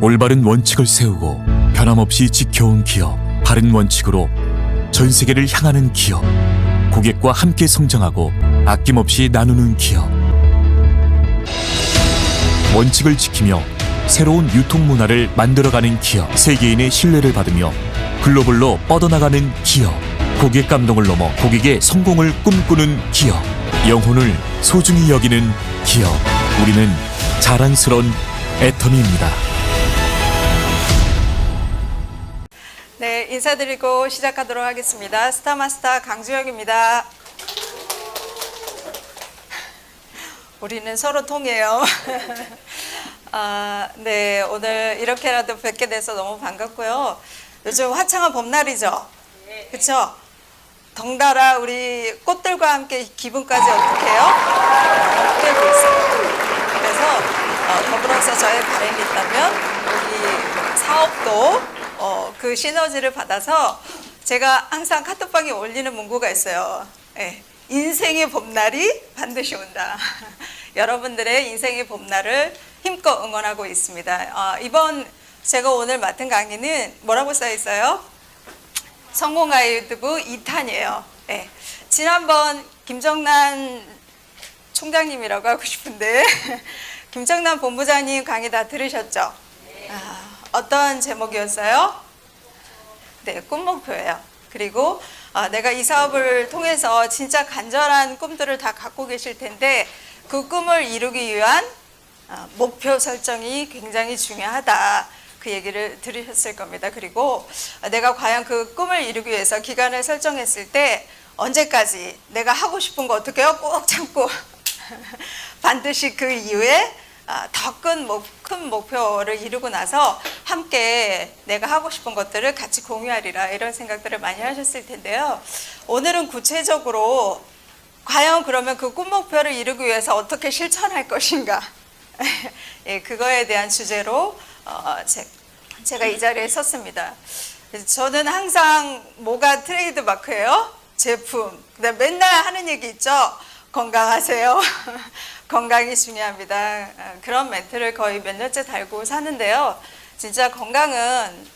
올바른 원칙을 세우고 변함없이 지켜온 기업, 바른 원칙으로 전 세계를 향하는 기업, 고객과 함께 성장하고 아낌없이 나누는 기업. 원칙을 지키며 새로운 유통 문화를 만들어가는 기업, 세계인의 신뢰를 받으며 글로벌로 뻗어나가는 기업, 고객 감동을 넘어 고객의 성공을 꿈꾸는 기업, 영혼을 소중히 여기는 기업. 우리는 자랑스러운 애터미입니다. 네, 인사드리고 시작하도록 하겠습니다. 스타마스터 강주혁입니다. 우리는 서로 통해요. 네, 오늘 이렇게라도 뵙게 돼서 너무 반갑고요. 요즘 화창한 봄날이죠? 그렇죠? 덩달아 우리 꽃들과 함께 기분까지 어떻게 해요? 되고 있어요. 그래서 더불어서 저의 바람이 있다면 우리 사업도 그 시너지를 받아서 제가 항상 카톡방에 올리는 문구가 있어요. 네, 인생의 봄날이 반드시 온다. 여러분들의 인생의 봄날을 힘껏 응원하고 있습니다. 이번 제가 오늘 맡은 강의는 뭐라고 써 있어요? 성공 가이드북 2탄이에요. 네. 지난번 김정란 총장님이라고 하고 싶은데 김정란 본부장님 강의 다 들으셨죠? 어떤 제목이었어요? 네, 꿈목표예요. 그리고 내가 이 사업을 통해서 진짜 간절한 꿈들을 다 갖고 계실 텐데 그 꿈을 이루기 위한 목표 설정이 굉장히 중요하다. 그 얘기를 들으셨을 겁니다. 그리고 내가 과연 그 꿈을 이루기 위해서 기간을 설정했을 때 언제까지 내가 하고 싶은 거 어떻게 해요? 꼭 참고 반드시 그 이후에 더 큰 목표를 이루고 나서 함께 내가 하고 싶은 것들을 같이 공유하리라, 이런 생각들을 많이 하셨을 텐데요. 오늘은 구체적으로 과연 그러면 그 꿈 목표를 이루기 위해서 어떻게 실천할 것인가, 예, 그거에 대한 주제로 제가 이 자리에 섰습니다. 저는 항상 뭐가 트레이드 마크예요? 제품. 맨날 하는 얘기 있죠? 건강하세요. 건강이 중요합니다. 그런 멘트를 거의 몇 년째 달고 사는데요. 진짜 건강은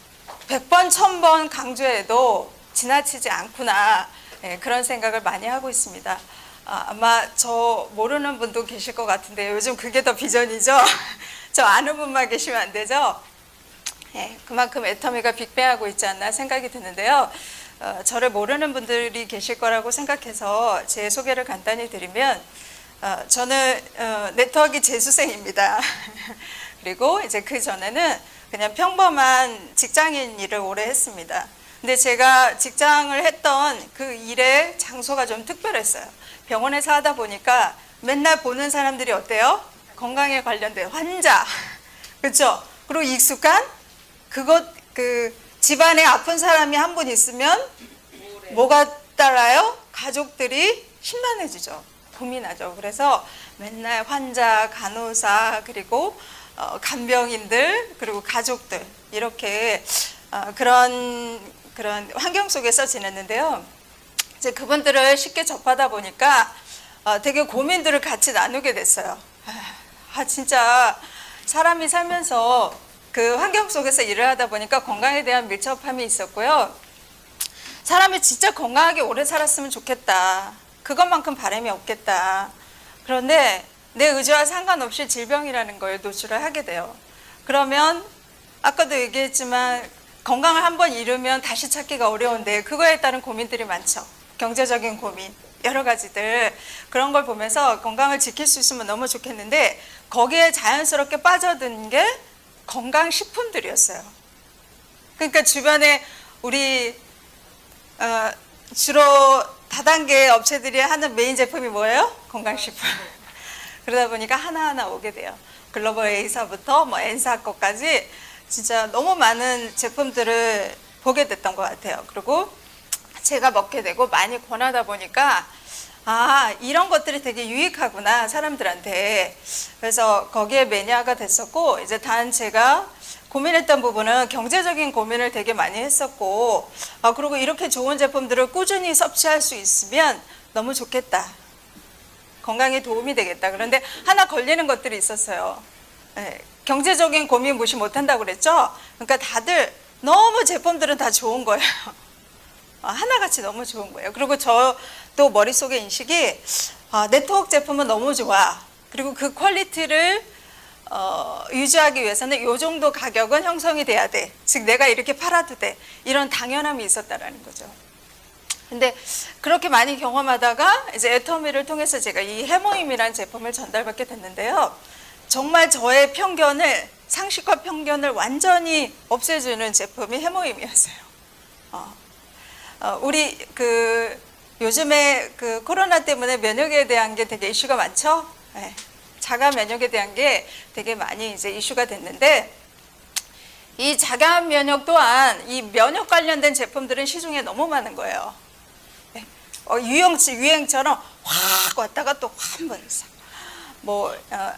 100번, 1000번 강조해도 지나치지 않구나. 네, 그런 생각을 많이 하고 있습니다. 아마 저 모르는 분도 계실 것 같은데 요즘 그게 더 비전이죠? 저 아는 분만 계시면 안 되죠? 네, 그만큼 애터미가 빅뱅하고 있지 않나 생각이 드는데요. 저를 모르는 분들이 계실 거라고 생각해서 제 소개를 간단히 드리면 저는 네트워크 재수생입니다. 그리고 이제 그 전에는 그냥 평범한 직장인 일을 오래 했습니다. 근데 제가 직장을 했던 그 일의 장소가 좀 특별했어요. 병원에서 하다 보니까 맨날 보는 사람들이 어때요? 건강에 관련된 환자, 그렇죠? 그리고 익숙한 그 집안에 아픈 사람이 한 분 있으면 뭐가 따라요? 가족들이 심란해지죠. 고민하죠. 그래서 맨날 환자, 간호사, 그리고 간병인들, 그리고 가족들, 이렇게 그런 환경 속에서 지냈는데요. 이제 그분들을 쉽게 접하다 보니까 되게 고민들을 같이 나누게 됐어요. 진짜 사람이 살면서 그 환경 속에서 일을 하다 보니까 건강에 대한 밀접함이 있었고요. 사람이 진짜 건강하게 오래 살았으면 좋겠다. 그것만큼 바람이 없겠다. 그런데 내 의지와 상관없이 질병이라는 거에 노출을 하게 돼요. 그러면 아까도 얘기했지만 건강을 한번 잃으면 다시 찾기가 어려운데 그거에 따른 고민들이 많죠. 경제적인 고민, 여러 가지들. 그런 걸 보면서 건강을 지킬 수 있으면 너무 좋겠는데 거기에 자연스럽게 빠져든 게 건강식품들이었어요. 그러니까 주변에 우리 주로 다단계 업체들이 하는 메인 제품이 뭐예요? 건강식품. 그러다 보니까 하나하나 오게 돼요. 글로벌 A사부터 뭐 N사 것까지 진짜 너무 많은 제품들을 보게 됐던 것 같아요. 그리고 제가 먹게 되고 많이 권하다 보니까 이런 것들이 되게 유익하구나, 사람들한테. 그래서 거기에 매니아가 됐었고, 이제 단 제가 고민했던 부분은 경제적인 고민을 되게 많이 했었고, 그리고 이렇게 좋은 제품들을 꾸준히 섭취할 수 있으면 너무 좋겠다. 건강에 도움이 되겠다. 그런데 하나 걸리는 것들이 있었어요. 경제적인 고민 무시 못한다고 그랬죠. 그러니까 다들 너무 제품들은 다 좋은 거예요. 하나같이 너무 좋은 거예요. 그리고 저도 머릿속에 인식이 네트워크 제품은 너무 좋아. 그리고 그 퀄리티를 유지하기 위해서는 이 정도 가격은 형성이 돼야 돼. 즉 내가 이렇게 팔아도 돼. 이런 당연함이 있었다라는 거죠. 근데 그렇게 많이 경험하다가 이제 애터미를 통해서 제가 이 해모임이라는 제품을 전달받게 됐는데요. 정말 저의 편견을, 상식과 편견을 완전히 없애주는 제품이 해모임이었어요. 우리 요즘에 코로나 때문에 면역에 대한 게 되게 이슈가 많죠. 네. 자가 면역에 대한 게 되게 많이 이제 이슈가 됐는데, 이 자가 면역 또한 이 면역 관련된 제품들은 시중에 너무 많은 거예요. 네. 유행처럼 확 왔다가 또 한번 있어.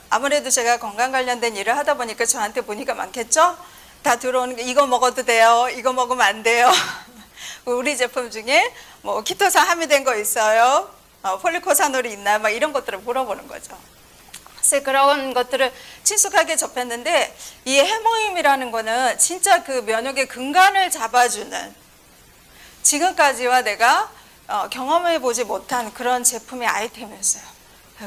아무래도 제가 건강 관련된 일을 하다 보니까 저한테 문의가 많겠죠? 다 들어오는 게 이거 먹어도 돼요? 이거 먹으면 안 돼요? 우리 제품 중에 키토산 함유된 거 있어요? 폴리코사놀이 있나요? 막 이런 것들을 물어보는 거죠. 그래서 그런 것들을 친숙하게 접했는데, 이 해모임이라는 거는 진짜 그 면역의 근간을 잡아주는, 지금까지와 내가 경험해보지 못한 그런 제품의 아이템이었어요.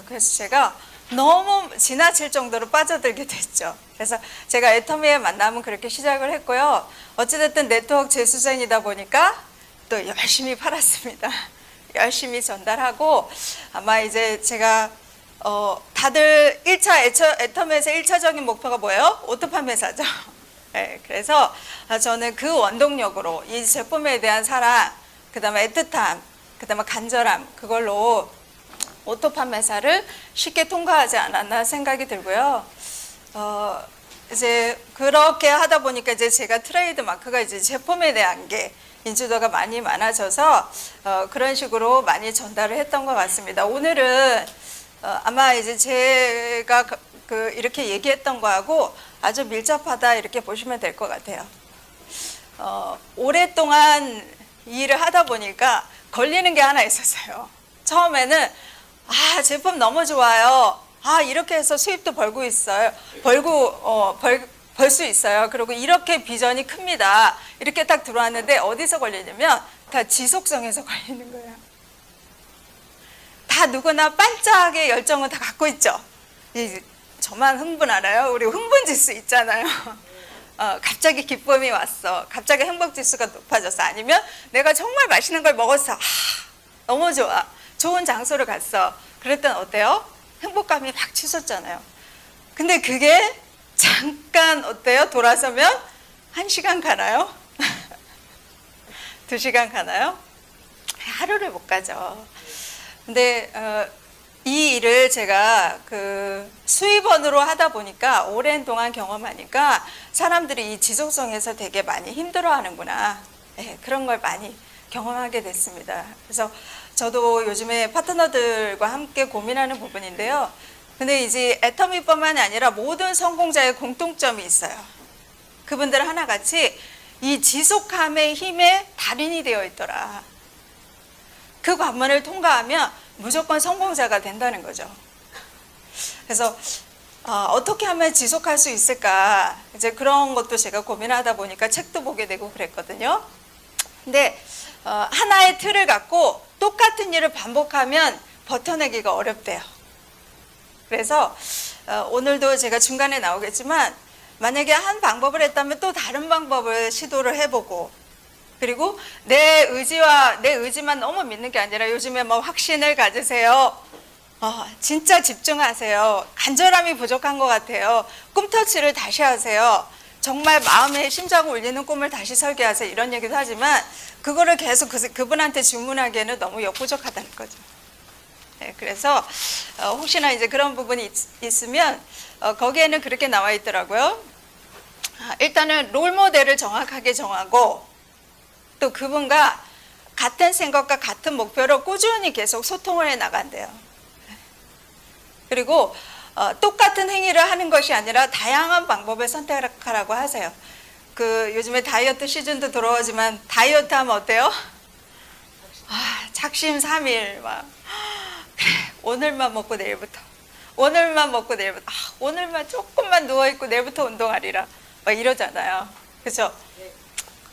그래서 제가 너무 지나칠 정도로 빠져들게 됐죠. 그래서 제가 애터미의 만남은 그렇게 시작을 했고요. 어찌됐든 네트워크 재수생이다 보니까 또 열심히 팔았습니다. 열심히 전달하고, 아마 이제 제가 다들 애터미에서 1차적인 목표가 뭐예요? 오토 판매사죠. 네, 그래서 저는 그 원동력으로 이 제품에 대한 사랑, 그 다음에 애틋함, 그 다음에 간절함, 그걸로 오토 판매사를 쉽게 통과하지 않았나 생각이 들고요. 이제 그렇게 하다 보니까 이제 제가 트레이드 마크가 이제 제품에 대한 게 인지도가 많이 많아져서 그런 식으로 많이 전달을 했던 것 같습니다. 오늘은 아마 이제 제가 이렇게 얘기했던 거하고 아주 밀접하다 이렇게 보시면 될 것 같아요. 오랫동안 이 일을 하다 보니까 걸리는 게 하나 있었어요. 처음에는 제품 너무 좋아요. 이렇게 해서 수입도 벌고 있어요. 벌 수 있어요. 그리고 이렇게 비전이 큽니다. 이렇게 딱 들어왔는데 어디서 걸리냐면 다 지속성에서 걸리는 거예요. 다 누구나 반짝의 열정은 다 갖고 있죠. 저만 흥분 알아요? 우리 흥분지수 있잖아요. 갑자기 기쁨이 왔어. 갑자기 행복지수가 높아졌어. 아니면 내가 정말 맛있는 걸 먹었어. 너무 좋아. 좋은 장소를 갔어. 그랬더니 어때요? 행복감이 막 치솟잖아요. 근데 그게 잠깐 어때요? 돌아서면 1시간 가나요? 2시간 가나요? 하루를 못 가죠. 근데 이 일을 제가 수입원으로 하다 보니까 오랜 동안 경험하니까 사람들이 이 지속성에서 되게 많이 힘들어하는구나. 네, 그런 걸 많이 경험하게 됐습니다. 그래서 저도 요즘에 파트너들과 함께 고민하는 부분인데요. 근데 이제 애터미뿐만이 아니라 모든 성공자의 공통점이 있어요. 그분들은 하나같이 이 지속함의 힘에 달인이 되어 있더라. 그 관문을 통과하면 무조건 성공자가 된다는 거죠. 그래서 어떻게 하면 지속할 수 있을까? 이제 그런 것도 제가 고민하다 보니까 책도 보게 되고 그랬거든요. 근데 하나의 틀을 갖고 똑같은 일을 반복하면 버텨내기가 어렵대요. 그래서 오늘도 제가 중간에 나오겠지만, 만약에 한 방법을 했다면 또 다른 방법을 시도를 해보고, 그리고 내 의지만 너무 믿는 게 아니라 요즘에 확신을 가지세요. 진짜 집중하세요. 간절함이 부족한 것 같아요. 꿈터치를 다시 하세요. 정말 마음에 심장 울리는 꿈을 다시 설계하세요. 이런 얘기도 하지만 그거를 계속 그분한테 주문하기에는 너무 역부족하다는 거죠. 네, 그래서 혹시나 이제 그런 부분이 있으면 거기에는 그렇게 나와 있더라고요. 일단은 롤모델을 정확하게 정하고, 또 그분과 같은 생각과 같은 목표로 꾸준히 계속 소통을 해 나간대요. 그리고 똑같은 행위를 하는 것이 아니라 다양한 방법을 선택하라고 하세요. 요즘에 다이어트 시즌도 들어오지만 다이어트 하면 어때요? 작심 삼일 막 그래, 오늘만 먹고 내일부터 오늘만 먹고 내일부터 오늘만 조금만 누워있고 내일부터 운동하리라 막 이러잖아요. 그렇죠?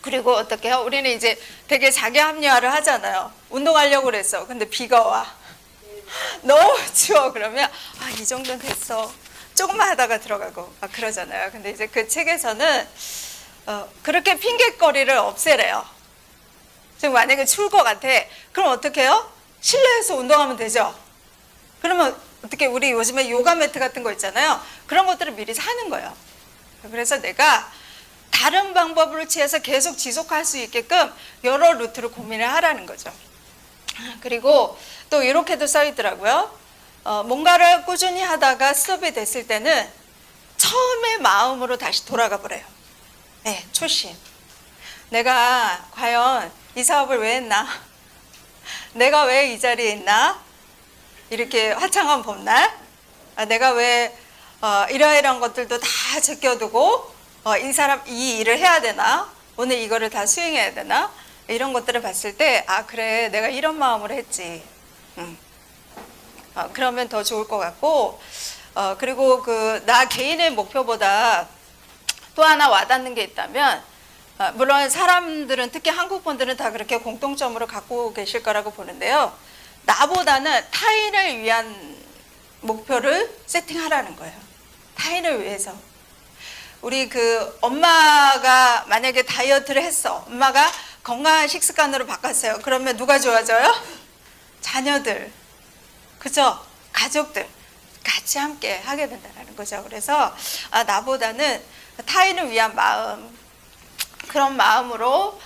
그리고 어떻게 해요? 우리는 이제 되게 자기 합리화를 하잖아요. 운동하려고 그랬어. 근데 비가 와. 너무 추워. 그러면 이 정도는 됐어. 조금만 하다가 들어가고 막 그러잖아요. 근데 이제 그 책에서는 그렇게 핑계거리를 없애래요. 지금 만약에 추울 것 같아. 그럼 어떻게 해요? 실내에서 운동하면 되죠. 그러면 어떻게 우리 요즘에 요가 매트 같은 거 있잖아요. 그런 것들을 미리 사는 거예요. 그래서 내가 다른 방법을 취해서 계속 지속할 수 있게끔 여러 루트를 고민을 하라는 거죠. 그리고 또 이렇게도 써 있더라고요. 뭔가를 꾸준히 하다가 스톱이 됐을 때는 처음의 마음으로 다시 돌아가 보래요. 네, 초심. 내가 과연 이 사업을 왜 했나? 내가 왜 이 자리에 있나? 이렇게 화창한 봄날, 내가 왜 이러이러한 것들도 다 제껴두고 이 일을 해야 되나? 오늘 이거를 다 수행해야 되나? 이런 것들을 봤을 때 그래, 내가 이런 마음으로 했지. 그러면 더 좋을 것 같고, 그리고 나 개인의 목표보다 또 하나 와닿는 게 있다면, 물론 사람들은, 특히 한국 분들은 다 그렇게 공통점으로 갖고 계실 거라고 보는데요. 나보다는 타인을 위한 목표를 세팅하라는 거예요. 타인을 위해서. 우리 엄마가 만약에 다이어트를 했어. 엄마가 건강한 식습관으로 바꿨어요. 그러면 누가 좋아져요? 자녀들. 그죠? 가족들. 같이 함께 하게 된다는 거죠. 그래서 나보다는 타인을 위한 마음, 그런 마음으로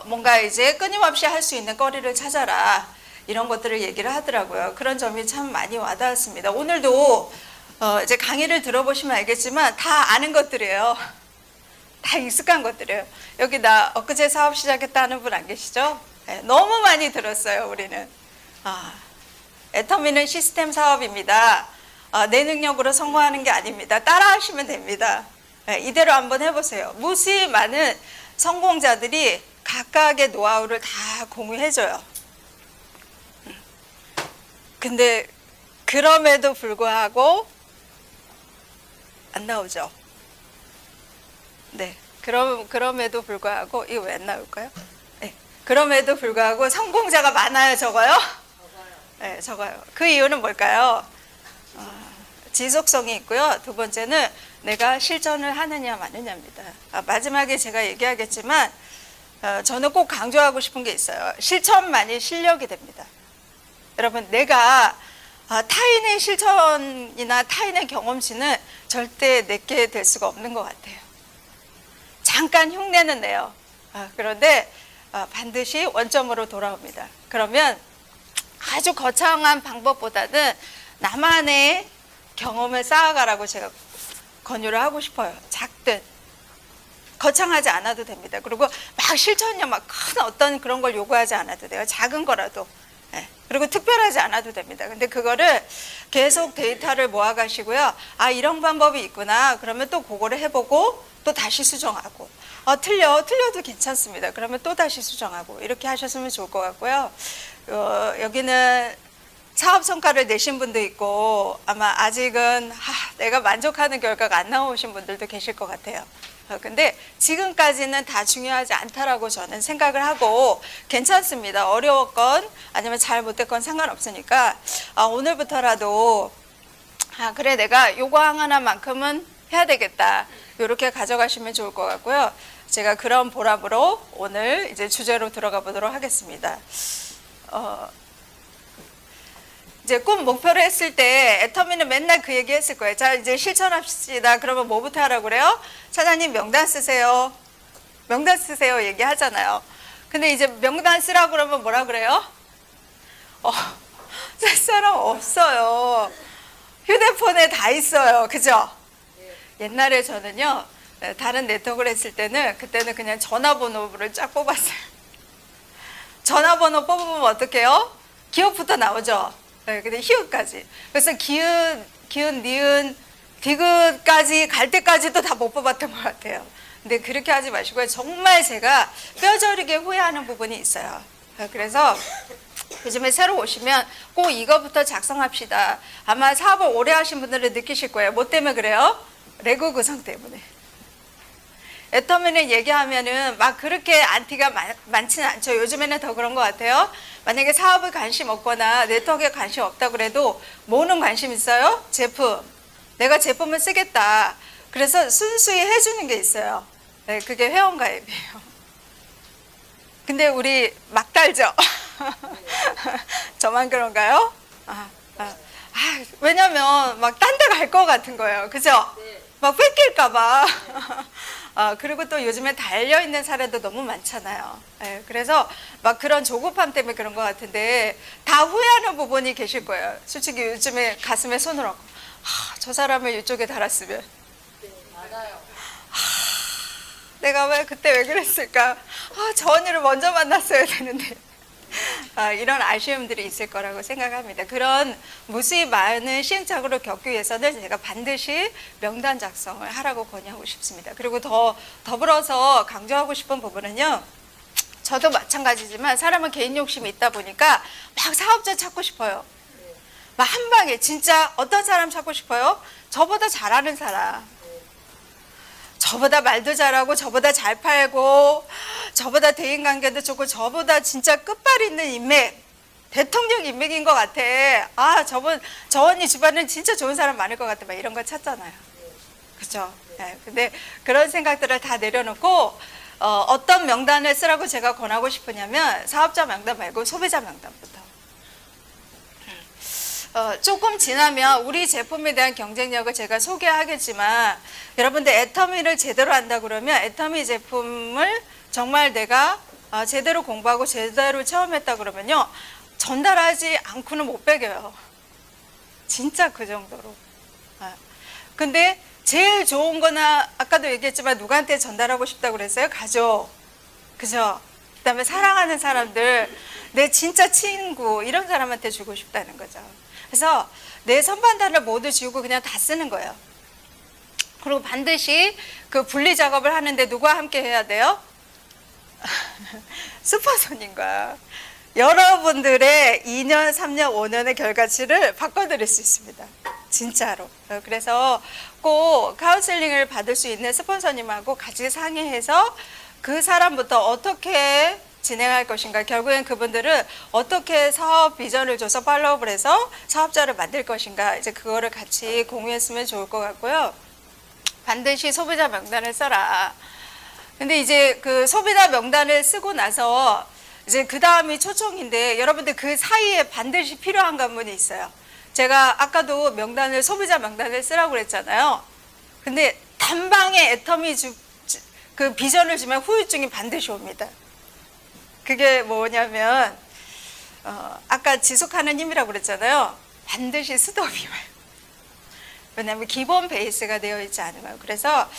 뭔가 이제 끊임없이 할 수 있는 거리를 찾아라. 이런 것들을 얘기를 하더라고요. 그런 점이 참 많이 와닿았습니다. 오늘도 이제 강의를 들어보시면 알겠지만 다 아는 것들이에요. 다 익숙한 것들이에요. 여기 나 엊그제 사업 시작했다는 분 안 계시죠? 네, 너무 많이 들었어요, 우리는. 애터미는 시스템 사업입니다. 내 능력으로 성공하는 게 아닙니다. 따라하시면 됩니다. 네, 이대로 한번 해보세요. 무수히 많은 성공자들이 각각의 노하우를 다 공유해줘요. 근데 그럼에도 불구하고 안 나오죠. 네, 그럼에도 불구하고 이거 왜 안 나올까요? 네, 그럼에도 불구하고 성공자가 많아요, 적어요? 네, 적어요. 그 이유는 뭘까요? 지속성이 있고요. 두 번째는 내가 실천을 하느냐 마느냐입니다. 마지막에 제가 얘기하겠지만 저는 꼭 강조하고 싶은 게 있어요. 실천만이 실력이 됩니다. 여러분, 내가 타인의 실천이나 타인의 경험치는 절대 내게 될 수가 없는 것 같아요. 잠깐 흉내는 내요. 그런데 반드시 원점으로 돌아옵니다. 그러면 아주 거창한 방법보다는 나만의 경험을 쌓아가라고 제가 권유를 하고 싶어요. 작든 거창하지 않아도 됩니다. 그리고 막 실천력 막 큰 어떤 그런 걸 요구하지 않아도 돼요. 작은 거라도. 그리고 특별하지 않아도 됩니다. 근데 그거를 계속 데이터를 모아가시고요. 이런 방법이 있구나. 그러면 또 그거를 해보고 또 다시 수정하고. 틀려도 괜찮습니다. 그러면 또 다시 수정하고. 이렇게 하셨으면 좋을 것 같고요. 여기는 사업 성과를 내신 분도 있고 아마 아직은 내가 만족하는 결과가 안 나오신 분들도 계실 것 같아요. 근데 지금까지는 다 중요하지 않다라고 저는 생각을 하고 괜찮습니다. 어려웠건 아니면 잘 못됐건 상관없으니까 오늘부터라도 그래, 내가 요거 하나만큼은 해야 되겠다. 이렇게 가져가시면 좋을 것 같고요. 제가 그런 보람으로 오늘 이제 주제로 들어가 보도록 하겠습니다. 이제 꿈 목표를 했을 때 애터미는 맨날 그 얘기 했을 거예요. 자, 이제 실천합시다. 그러면 뭐부터 하라고 그래요? 차장님 명단 쓰세요. 명단 쓰세요. 얘기하잖아요. 근데 이제 명단 쓰라고 그러면 뭐라 그래요? 쓸 사람 없어요. 휴대폰에 다 있어요. 그죠? 옛날에 저는요, 다른 네트워크를 했을 때는 그때는 그냥 전화번호를 쫙 뽑았어요. 전화번호 뽑으면 어떡해요? 기억부터 나오죠? 네, 근데 히읗까지. 그래서 기은, 니은, 디귿까지 갈 때까지도 다 못 뽑았던 것 같아요. 근데 그렇게 하지 마시고요. 정말 제가 뼈저리게 후회하는 부분이 있어요. 그래서 요즘에 새로 오시면 꼭 이거부터 작성합시다. 아마 사업을 오래 하신 분들은 느끼실 거예요. 뭐 때문에 그래요? 레고 구성 때문에. 애터미를 얘기하면은 막 그렇게 안티가 많지는 않죠. 요즘에는 더 그런 것 같아요. 만약에 사업에 관심 없거나 네트워크에 관심 없다 그래도 뭐는 관심 있어요? 제품. 내가 제품을 쓰겠다. 그래서 순수히 해주는 게 있어요. 네, 그게 회원가입이에요. 근데 우리 막 달죠? 저만 그런가요? 왜냐면 막 딴 데 갈 것 같은 거예요. 그죠? 막 뺏길까봐. 그리고 또 요즘에 달려있는 사례도 너무 많잖아요. 그래서 막 그런 조급함 때문에 그런 것 같은데 다 후회하는 부분이 계실 거예요. 솔직히 요즘에 가슴에 손을 얹고 저 사람을 이쪽에 달았으면 내가 그때 왜 그랬을까? 저 언니를 먼저 만났어야 되는데. 이런 아쉬움들이 있을 거라고 생각합니다. 그런 무수히 많은 시행착오를 겪기 위해서는 제가 반드시 명단 작성을 하라고 권유하고 싶습니다. 그리고 더불어서 강조하고 싶은 부분은요. 저도 마찬가지지만 사람은 개인 욕심이 있다 보니까 막 사업자 찾고 싶어요. 막 한 방에 진짜 어떤 사람 찾고 싶어요? 저보다 잘하는 사람. 저보다 말도 잘하고 저보다 잘 팔고 저보다 대인관계도 좋고 저보다 진짜 끝발 있는 인맥, 대통령 인맥인 것 같아. 저 언니 집안은 진짜 좋은 사람 많을 것 같아. 막 이런 거 찾잖아요. 그죠? 네. 근데 그런 생각들을 다 내려놓고 어떤 명단을 쓰라고 제가 권하고 싶으냐면 사업자 명단 말고 소비자 명단부터. 조금 지나면 우리 제품에 대한 경쟁력을 제가 소개하겠지만 여러분들 애터미를 제대로 한다 그러면 애터미 제품을 정말 내가 제대로 공부하고 제대로 체험했다 그러면요 전달하지 않고는 못 배겨요. 진짜 그 정도로. 근데 제일 좋은 거나 아까도 얘기했지만 누구한테 전달하고 싶다고 그랬어요? 가족. 그죠? 그 다음에 사랑하는 사람들, 내 진짜 친구 이런 사람한테 주고 싶다는 거죠. 그래서 내 선반단을 모두 지우고 그냥 다 쓰는 거예요. 그리고 반드시 그 분리 작업을 하는데 누구와 함께 해야 돼요? 스폰서님과. 여러분들의 2년, 3년, 5년의 결과치를 바꿔드릴 수 있습니다. 진짜로. 그래서 꼭 카운슬링을 받을 수 있는 스폰서님하고 같이 상의해서 그 사람부터 어떻게 진행할 것인가. 결국엔 그분들은 어떻게 사업 비전을 줘서 팔로우업을 해서 사업자를 만들 것인가. 이제 그거를 같이 공유했으면 좋을 것 같고요. 반드시 소비자 명단을 써라. 근데 이제 그 소비자 명단을 쓰고 나서 이제 그 다음이 초청인데 여러분들 그 사이에 반드시 필요한 관문이 있어요. 제가 아까도 소비자 명단을 쓰라고 그랬잖아요. 근데 단방에 애터미 그 비전을 주면 후유증이 반드시 옵니다. 그게 뭐냐면 아까 지속하는 힘이라고 그랬잖아요. 반드시 스톱이 와요. 왜냐하면 기본 베이스가 되어 있지 않으면. 그래서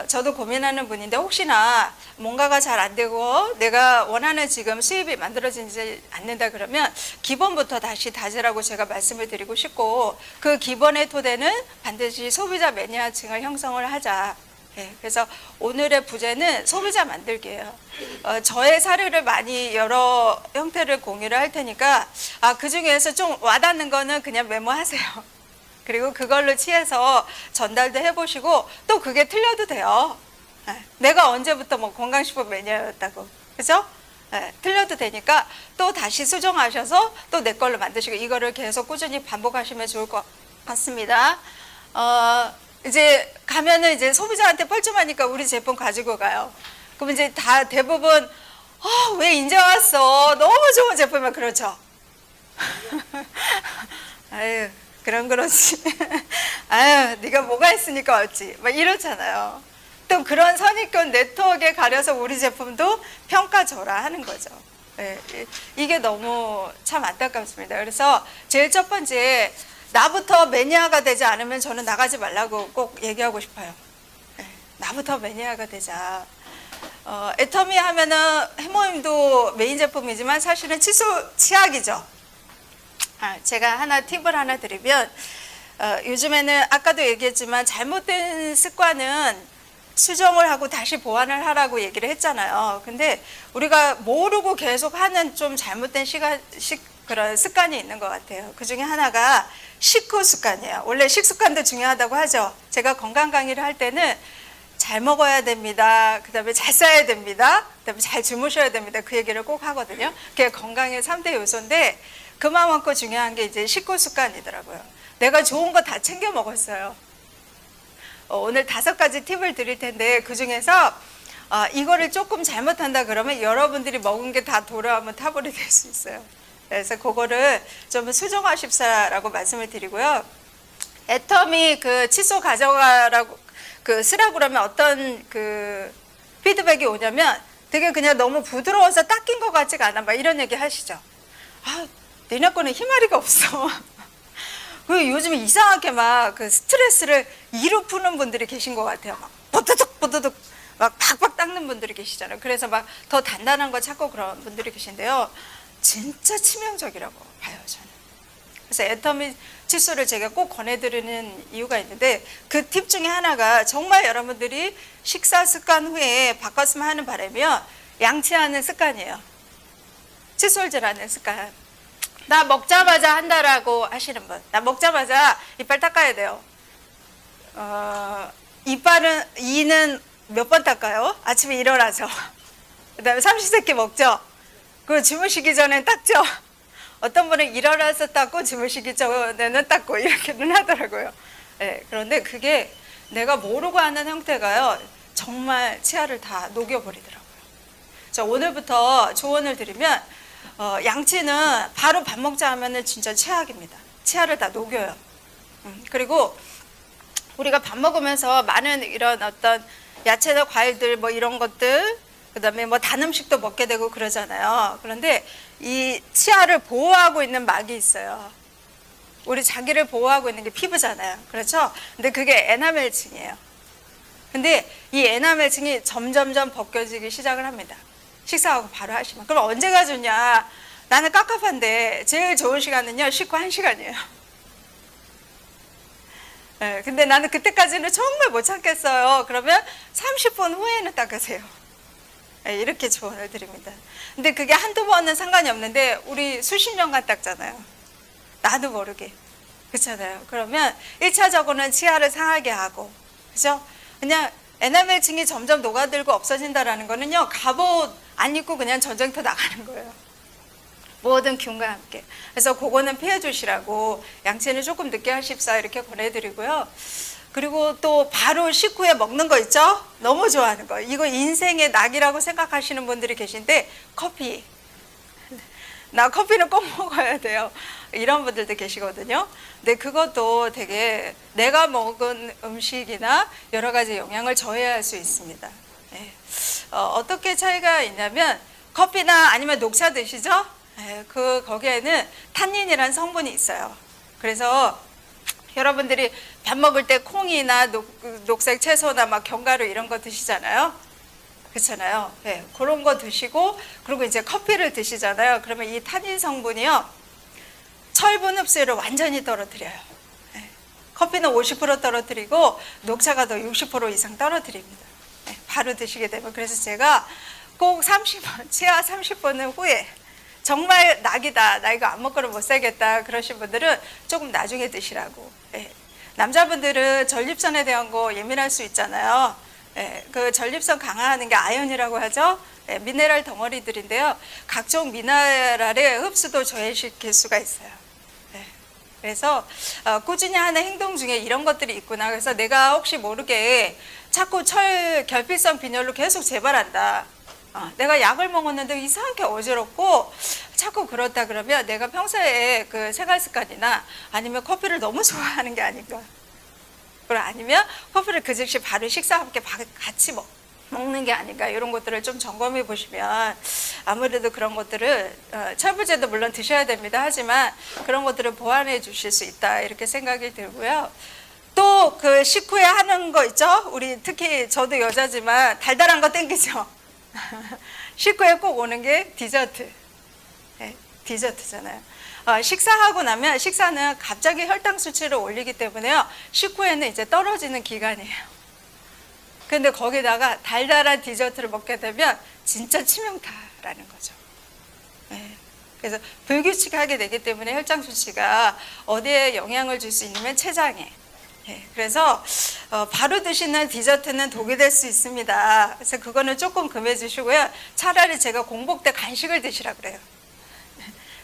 저도 고민하는 분인데 혹시나 뭔가가 잘 안 되고 내가 원하는 지금 수입이 만들어지지 않는다 그러면 기본부터 다시 다지라고 제가 말씀을 드리고 싶고 그 기본의 토대는 반드시 소비자 매니아층을 형성을 하자. 네, 그래서 오늘의 부제는 소비자 만들기예요. 저의 사례를 많이 여러 형태를 공유를 할 테니까 그 중에서 좀 와닿는 거는 그냥 메모하세요. 그리고 그걸로 취해서 전달도 해보시고 또 그게 틀려도 돼요. 네, 내가 언제부터 뭐 건강식품 매니아였다고. 그죠? 네, 틀려도 되니까 또 다시 수정하셔서 또 내 걸로 만드시고 이거를 계속 꾸준히 반복하시면 좋을 것 같습니다. 이제 가면은 이제 소비자한테 뻘쭘하니까 우리 제품 가지고 가요. 그럼 이제 다 대부분 왜 이제 왔어? 너무 좋은 제품이야. 그렇죠? 아유 그렇지. 아유 네가 뭐가 있으니까 왔지. 막 이렇잖아요. 또 그런 선입견 네트워크에 가려서 우리 제품도 평가줘라 하는 거죠. 네, 이게 너무 참 안타깝습니다. 그래서 제일 첫 번째 나부터 매니아가 되지 않으면 저는 나가지 말라고 꼭 얘기하고 싶어요. 네, 나부터 매니아가 되자. 애터미 하면은 해모임도 메인 제품이지만 사실은 치약이죠. 제가 팁을 하나 드리면 요즘에는 아까도 얘기했지만 잘못된 습관은 수정을 하고 다시 보완을 하라고 얘기를 했잖아요. 근데 우리가 모르고 계속 하는 좀 잘못된 그런 습관이 있는 것 같아요. 그 중에 하나가 식후 습관이에요. 원래 식습관도 중요하다고 하죠. 제가 건강 강의를 할 때는 잘 먹어야 됩니다. 그 다음에 잘 싸야 됩니다. 그 다음에 잘 주무셔야 됩니다. 그 얘기를 꼭 하거든요. 그게 건강의 3대 요소인데 그만큼 중요한 게 이제 식후 습관이더라고요. 내가 좋은 거 다 챙겨 먹었어요. 오늘 5가지 팁을 드릴 텐데 그 중에서 이거를 조금 잘못한다 그러면 여러분들이 먹은 게 다 돌아오면 타불이 될 수 있어요. 그래서 그거를 좀 수정하십사라고 말씀을 드리고요. 애터미 그 칫솔 가져가라고 쓰라고 그러면 어떤 그 피드백이 오냐면 되게 그냥 너무 부드러워서 닦인 것 같지가 않아 막 이런 얘기 하시죠. 니네 거는 희마리가 없어. 그 요즘에 이상하게 막 그 스트레스를 이로 푸는 분들이 계신 것 같아요. 막 보드득 막 팍팍 닦는 분들이 계시잖아요. 그래서 막 더 단단한 거 찾고 그런 분들이 계신데요. 진짜 치명적이라고 봐요, 저는. 그래서 애터미 칫솔을 제가 꼭 권해드리는 이유가 있는데 그 팁 중에 하나가 정말 여러분들이 식사 습관 후에 바꿨으면 하는 바람이요. 양치하는 습관이에요. 칫솔질하는 습관. 나 먹자마자 한다라고 하시는 분. 나 먹자마자 이빨 닦아야 돼요. 이는 몇 번 닦아요? 아침에 일어나서. 그 다음에 삼시세끼 먹죠? 그리고 주무시기 전에 닦죠? 어떤 분은 일어나서 닦고 주무시기 전에는 닦고 이렇게는 하더라고요. 네, 그런데 그게 내가 모르고 하는 형태가요. 정말 치아를 다 녹여버리더라고요. 자, 오늘부터 조언을 드리면 양치는 바로 밥 먹자 하면은 진짜 최악입니다. 치아를 다 녹여요. 그리고 우리가 밥 먹으면서 많은 이런 어떤 야채나 과일들 뭐 이런 것들 그다음에 뭐 단 음식도 먹게 되고 그러잖아요. 그런데 이 치아를 보호하고 있는 막이 있어요. 우리 자기를 보호하고 있는 게 피부잖아요. 그렇죠? 근데 그게 에나멜층이에요. 근데 이 에나멜층이 점점점 벗겨지기 시작을 합니다. 식사하고 바로 하시면. 그럼 언제가 좋냐? 나는 깝깝한데 제일 좋은 시간은요. 식후 1시간이에요. 네, 근데 나는 그때까지는 정말 못 참겠어요. 그러면 30분 후에는 닦으세요. 네, 이렇게 조언을 드립니다. 근데 그게 한두 번은 상관이 없는데 우리 수십 년간 닦잖아요. 나도 모르게. 그렇잖아요. 그러면 1차적으로는 치아를 상하게 하고 그죠? 그냥 에나멜층이 점점 녹아들고 없어진다라는 거는요. 갑옷 안 입고 그냥 전쟁터 나가는 거예요. 모든 균과 함께. 그래서 그거는 피해 주시라고 양치는 조금 늦게 하십사 이렇게 권해드리고요. 그리고 또 바로 식후에 먹는 거 있죠? 너무 좋아하는 거. 이거 인생의 낙이라고 생각하시는 분들이 계신데 커피. 나 커피는 꼭 먹어야 돼요. 이런 분들도 계시거든요. 근데 그것도 되게 내가 먹은 음식이나 여러 가지 영향을 저해할 수 있습니다. 네. 어떻게 차이가 있냐면 커피나 아니면 녹차 드시죠? 네. 거기에는 탄닌이라는 성분이 있어요. 그래서 여러분들이 밥 먹을 때 콩이나 녹색 채소나 막 견과류 이런 거 드시잖아요. 그렇잖아요. 네, 그런 거 드시고 그리고 이제 커피를 드시잖아요. 그러면 이 탄닌 성분이요. 철분 흡수율을 완전히 떨어뜨려요. 네, 커피는 50% 떨어뜨리고 녹차가 더 60% 이상 떨어뜨립니다. 네, 바로 드시게 되면 그래서 제가 꼭 30분, 치아 30분 후에 정말 낙이다. 나 이거 안 먹고는 못 살겠다. 그러신 분들은 조금 나중에 드시라고. 네. 남자분들은 전립선에 대한 거 예민할 수 있잖아요. 네. 그 전립선 강화하는 게 아연이라고 하죠. 네. 미네랄 덩어리들인데요. 각종 미네랄의 흡수도 저해시킬 수가 있어요. 네. 그래서 꾸준히 하는 행동 중에 이런 것들이 있구나. 그래서 내가 혹시 모르게 자꾸 결핍성 빈혈로 계속 재발한다. 내가 약을 먹었는데 이상하게 어지럽고 자꾸 그렇다 그러면 내가 평소에 그 생활 습관이나 아니면 커피를 너무 좋아하는 게 아닌가. 그리고 아니면 커피를 그 즉시 바로 식사와 함께 같이 먹는 게 아닌가. 이런 것들을 좀 점검해 보시면 아무래도 그런 것들을 철부제도 물론 드셔야 됩니다. 하지만 그런 것들을 보완해 주실 수 있다. 이렇게 생각이 들고요. 또 그 식후에 하는 거 있죠? 우리 특히 저도 여자지만 달달한 거 땡기죠? 식후에 꼭 오는 게 디저트. 네, 디저트잖아요. 식사하고 나면 식사는 갑자기 혈당 수치를 올리기 때문에요. 식후에는 이제 떨어지는 기간이에요. 근데 거기다가 달달한 디저트를 먹게 되면 진짜 치명타라는 거죠. 네. 그래서 불규칙하게 되기 때문에 혈장 수치가 어디에 영향을 줄 수 있냐면 췌장에. 네. 그래서 바로 드시는 디저트는 독이 될 수 있습니다. 그래서 그거는 조금 금해 주시고요. 차라리 제가 공복 때 간식을 드시라 그래요.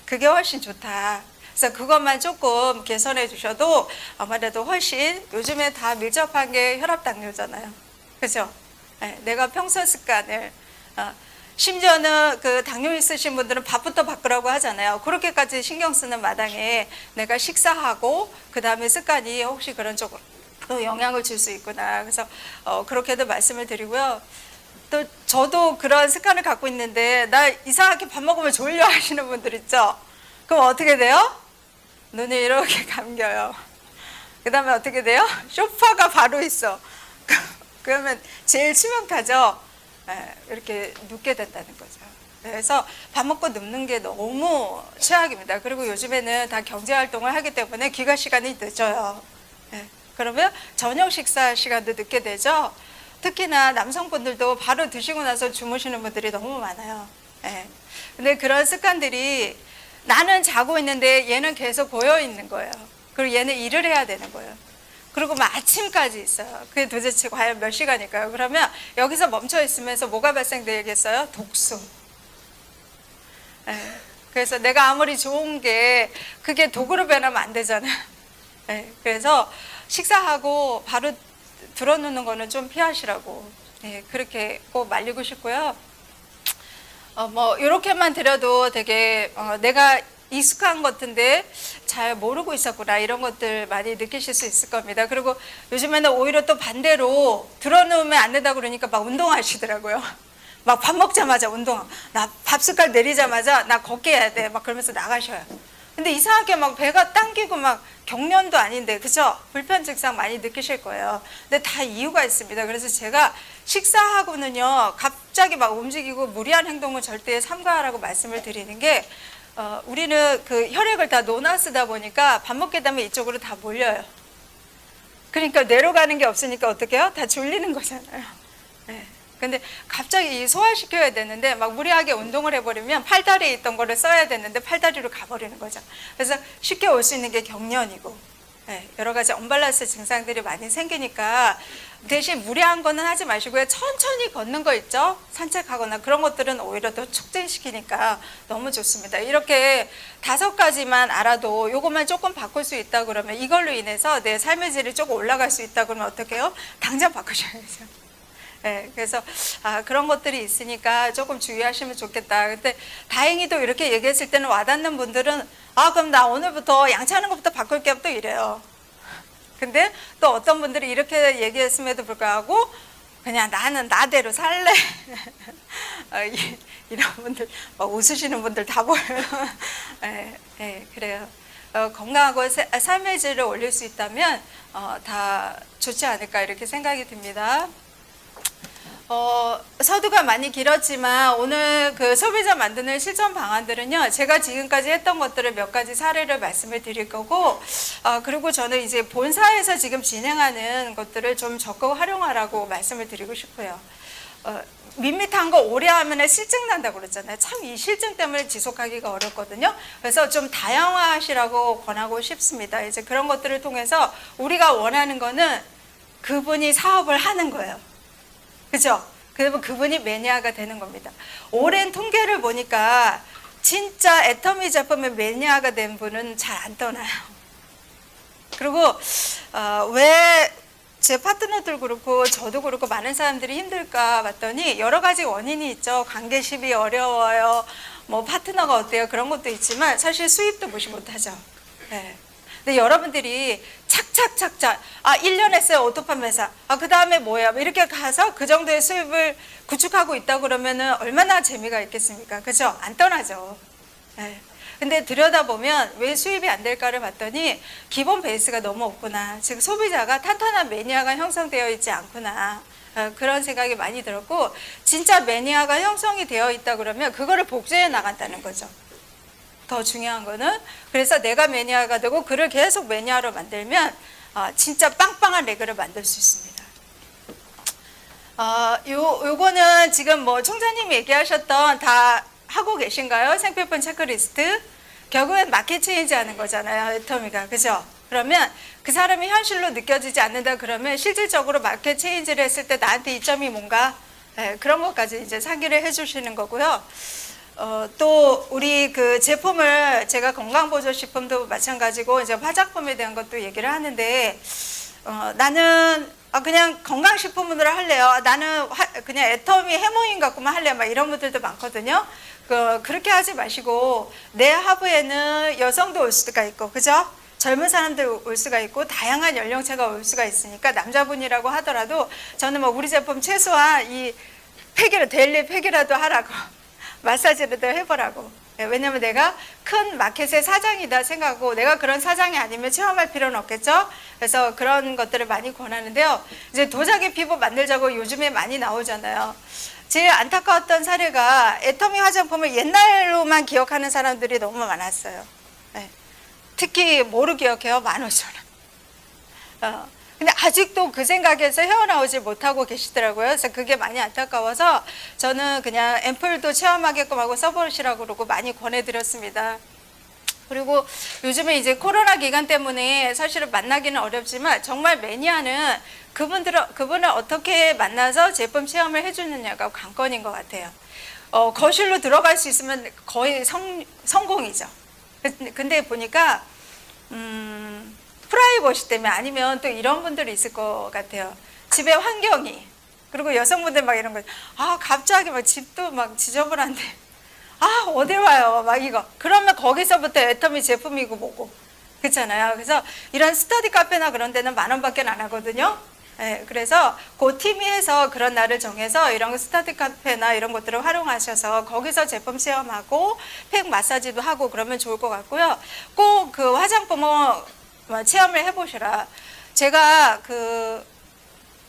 그게 훨씬 좋다. 그래서 그것만 조금 개선해 주셔도 아무래도 훨씬, 요즘에 다 밀접한 게 혈압 당뇨잖아요. 그죠? 네, 내가 평소 습관을, 심지어는 그 당뇨 있으신 분들은 밥부터 바꾸라고 하잖아요. 그렇게까지 신경 쓰는 마당에 내가 식사하고 그 다음에 습관이 혹시 그런 쪽으로 영향을 줄 수 있구나. 그래서 그렇게도 말씀을 드리고요. 또 저도 그런 습관을 갖고 있는데 나 이상하게 밥 먹으면 졸려 하시는 분들 있죠? 그럼 어떻게 돼요? 눈이 이렇게 감겨요. 그 다음에 어떻게 돼요? 소파가 바로 있어. 그러면 제일 치명타죠. 이렇게 눕게 된다는 거죠. 그래서 밥 먹고 눕는 게 너무 최악입니다. 그리고 요즘에는 다 경제활동을 하기 때문에 귀가 시간이 늦어요. 그러면 저녁 식사 시간도 늦게 되죠. 특히나 남성분들도 바로 드시고 나서 주무시는 분들이 너무 많아요. 근데 그런 습관들이 나는 자고 있는데 얘는 계속 고여 있는 거예요. 그리고 얘는 일을 해야 되는 거예요. 그리고 막 아침까지 있어요. 그게 도대체 과연 몇 시간일까요? 그러면 여기서 멈춰 있으면서 뭐가 발생되겠어요? 독소. 그래서 내가 아무리 좋은 게 그게 독으로 변하면 안 되잖아요. 그래서 식사하고 바로 들어누는 거는 좀 피하시라고 그렇게 꼭 말리고 싶고요. 뭐 이렇게만 드려도 되게 내가 익숙한 것인데 잘 모르고 있었구나, 이런 것들 많이 느끼실 수 있을 겁니다. 그리고 요즘에는 오히려 또 반대로 들어놓으면 안 된다 그러니까 막 운동하시더라고요. 막 밥 먹자마자 운동, 나 밥 숟갈 내리자마자 나 걷기 해야 돼, 막 그러면서 나가셔요. 근데 이상하게 막 배가 당기고 막 경련도 아닌데, 그죠? 불편 증상 많이 느끼실 거예요. 근데 다 이유가 있습니다. 그래서 제가 식사하고는요, 갑자기 막 움직이고 무리한 행동은 절대 삼가하라고 말씀을 드리는 게, 우리는 그 혈액을 다 논아 쓰다 보니까 밥 먹게 되면 이쪽으로 다 몰려요. 그러니까 내려가는 게 없으니까 어떻게 해요? 다 졸리는 거잖아요. 근데 갑자기 소화시켜야 되는데 막 무리하게 운동을 해버리면 팔다리에 있던 거를 써야 되는데 팔다리로 가버리는 거죠. 그래서 쉽게 올 수 있는 게 경련이고 여러 가지 언밸런스 증상들이 많이 생기니까 대신 무리한 거는 하지 마시고요. 천천히 걷는 거 있죠? 산책하거나 그런 것들은 오히려 더 촉진시키니까 너무 좋습니다. 이렇게 5가지만 알아도 이것만 조금 바꿀 수 있다 그러면, 이걸로 인해서 내 삶의 질이 조금 올라갈 수 있다 그러면 어떻게 해요? 당장 바꾸셔야죠. 그래서 그런 것들이 있으니까 조금 주의하시면 좋겠다. 근데 다행히도 이렇게 얘기했을 때는 와닿는 분들은 그럼 나 오늘부터 양치하는 것부터 바꿀게요, 또 이래요. 근데 또 어떤 분들이 이렇게 얘기했음에도 불구하고 그냥 나는 나대로 살래. 이런 분들, 웃으시는 분들 다 보여요. 그래요. 건강하고 삶의 질을 올릴 수 있다면 다 좋지 않을까 이렇게 생각이 듭니다. 서두가 많이 길었지만 오늘 그 소비자 만드는 실전 방안들은요, 제가 지금까지 했던 것들을 몇 가지 사례를 말씀을 드릴 거고, 그리고 저는 이제 본사에서 지금 진행하는 것들을 좀 적극 활용하라고 말씀을 드리고 싶어요. 밋밋한 거 오래 하면 실증 난다고 그랬잖아요. 참 이 실증 때문에 지속하기가 어렵거든요. 그래서 좀 다양화하시라고 권하고 싶습니다. 이제 그런 것들을 통해서 우리가 원하는 거는 그분이 사업을 하는 거예요. 그죠? 그러면 그분이 매니아가 되는 겁니다. 오랜 통계를 보니까 진짜 애터미 제품의 매니아가 된 분은 잘 안 떠나요. 그리고 왜 제 파트너들 그렇고 저도 그렇고 많은 사람들이 힘들까 봤더니 여러 가지 원인이 있죠. 관계심이 어려워요. 뭐 파트너가 어때요? 그런 것도 있지만 사실 수입도 무시 못하죠. 근데 여러분들이 착착착착 1년 했어요, 오토판 매사. 그 다음에 뭐야? 이렇게 가서 그 정도의 수입을 구축하고 있다 그러면은 얼마나 재미가 있겠습니까? 그죠? 안 떠나죠. 근데 들여다보면 왜 수입이 안 될까를 봤더니 기본 베이스가 너무 없구나. 즉 소비자가 탄탄한 매니아가 형성되어 있지 않구나. 그런 생각이 많이 들었고, 진짜 매니아가 형성이 되어 있다 그러면 그거를 복제해 나간다는 거죠. 더 중요한 거는, 그래서 내가 매니아가 되고 그를 계속 매니아로 만들면 진짜 빵빵한 레그를 만들 수 있습니다. 요거는 지금 뭐 총장님이 얘기하셨던 다 하고 계신가요? 생필품 체크리스트? 결국엔 마켓 체인지 하는 거잖아요. 애터미가. 그죠? 그러면 그 사람이 현실로 느껴지지 않는다 그러면 실질적으로 마켓 체인지를 했을 때 나한테 이점이 뭔가? 네, 그런 것까지 이제 상기를 해 주시는 거고요. 또 우리 그 제품을 제가 건강보조식품도 마찬가지고 이제 화장품에 대한 것도 얘기를 하는데 나는 그냥 건강식품으로 할래요. 나는 그냥 애터미 해모인 갖고만 할래요. 막 이런 분들도 많거든요. 그렇게 하지 마시고 내 하부에는 여성도 올 수가 있고, 그죠? 젊은 사람들 올 수가 있고 다양한 연령대가 올 수가 있으니까 남자분이라고 하더라도 저는 뭐 우리 제품 최소한 이 팩이라도 데일리 팩이라도 하라고 마사지라도 해보라고. 왜냐면 내가 큰 마켓의 사장이다 생각하고 내가 그런 사장이 아니면 체험할 필요는 없겠죠. 그래서 그런 것들을 많이 권하는데요. 이제 도자기 피부 만들자고 요즘에 많이 나오잖아요. 제일 안타까웠던 사례가 애터미 화장품을 옛날로만 기억하는 사람들이 너무 많았어요. 네. 특히 뭐로 기억해요? 15,000원. 근데 아직도 그 생각에서 헤어나오지 못하고 계시더라고요. 그래서 그게 많이 안타까워서 저는 그냥 앰플도 체험하게끔 하고 써보시라고 그러고 많이 권해드렸습니다. 그리고 요즘에 이제 코로나 기간 때문에 사실은 만나기는 어렵지만 정말 매니아는 그분을 어떻게 만나서 제품 체험을 해주느냐가 관건인 것 같아요. 거실로 들어갈 수 있으면 거의 성공이죠. 근데 보니까 프라이버시 때문에 아니면 또 이런 분들이 있을 것 같아요. 집의 환경이, 그리고 여성분들 막 이런 거, 갑자기 막 집도 막 지저분한데, 어딜 와요? 막 이거. 그러면 거기서부터 애터미 제품이고 뭐고. 그렇잖아요. 그래서 이런 스터디 카페나 그런 데는 10,000원밖에 안 하거든요. 네, 그래서 그 팀이 해서 그런 날을 정해서 이런 스터디 카페나 이런 것들을 활용하셔서 거기서 제품 체험하고 팩 마사지도 하고 그러면 좋을 것 같고요. 꼭 그 화장품은 체험을 해보시라. 제가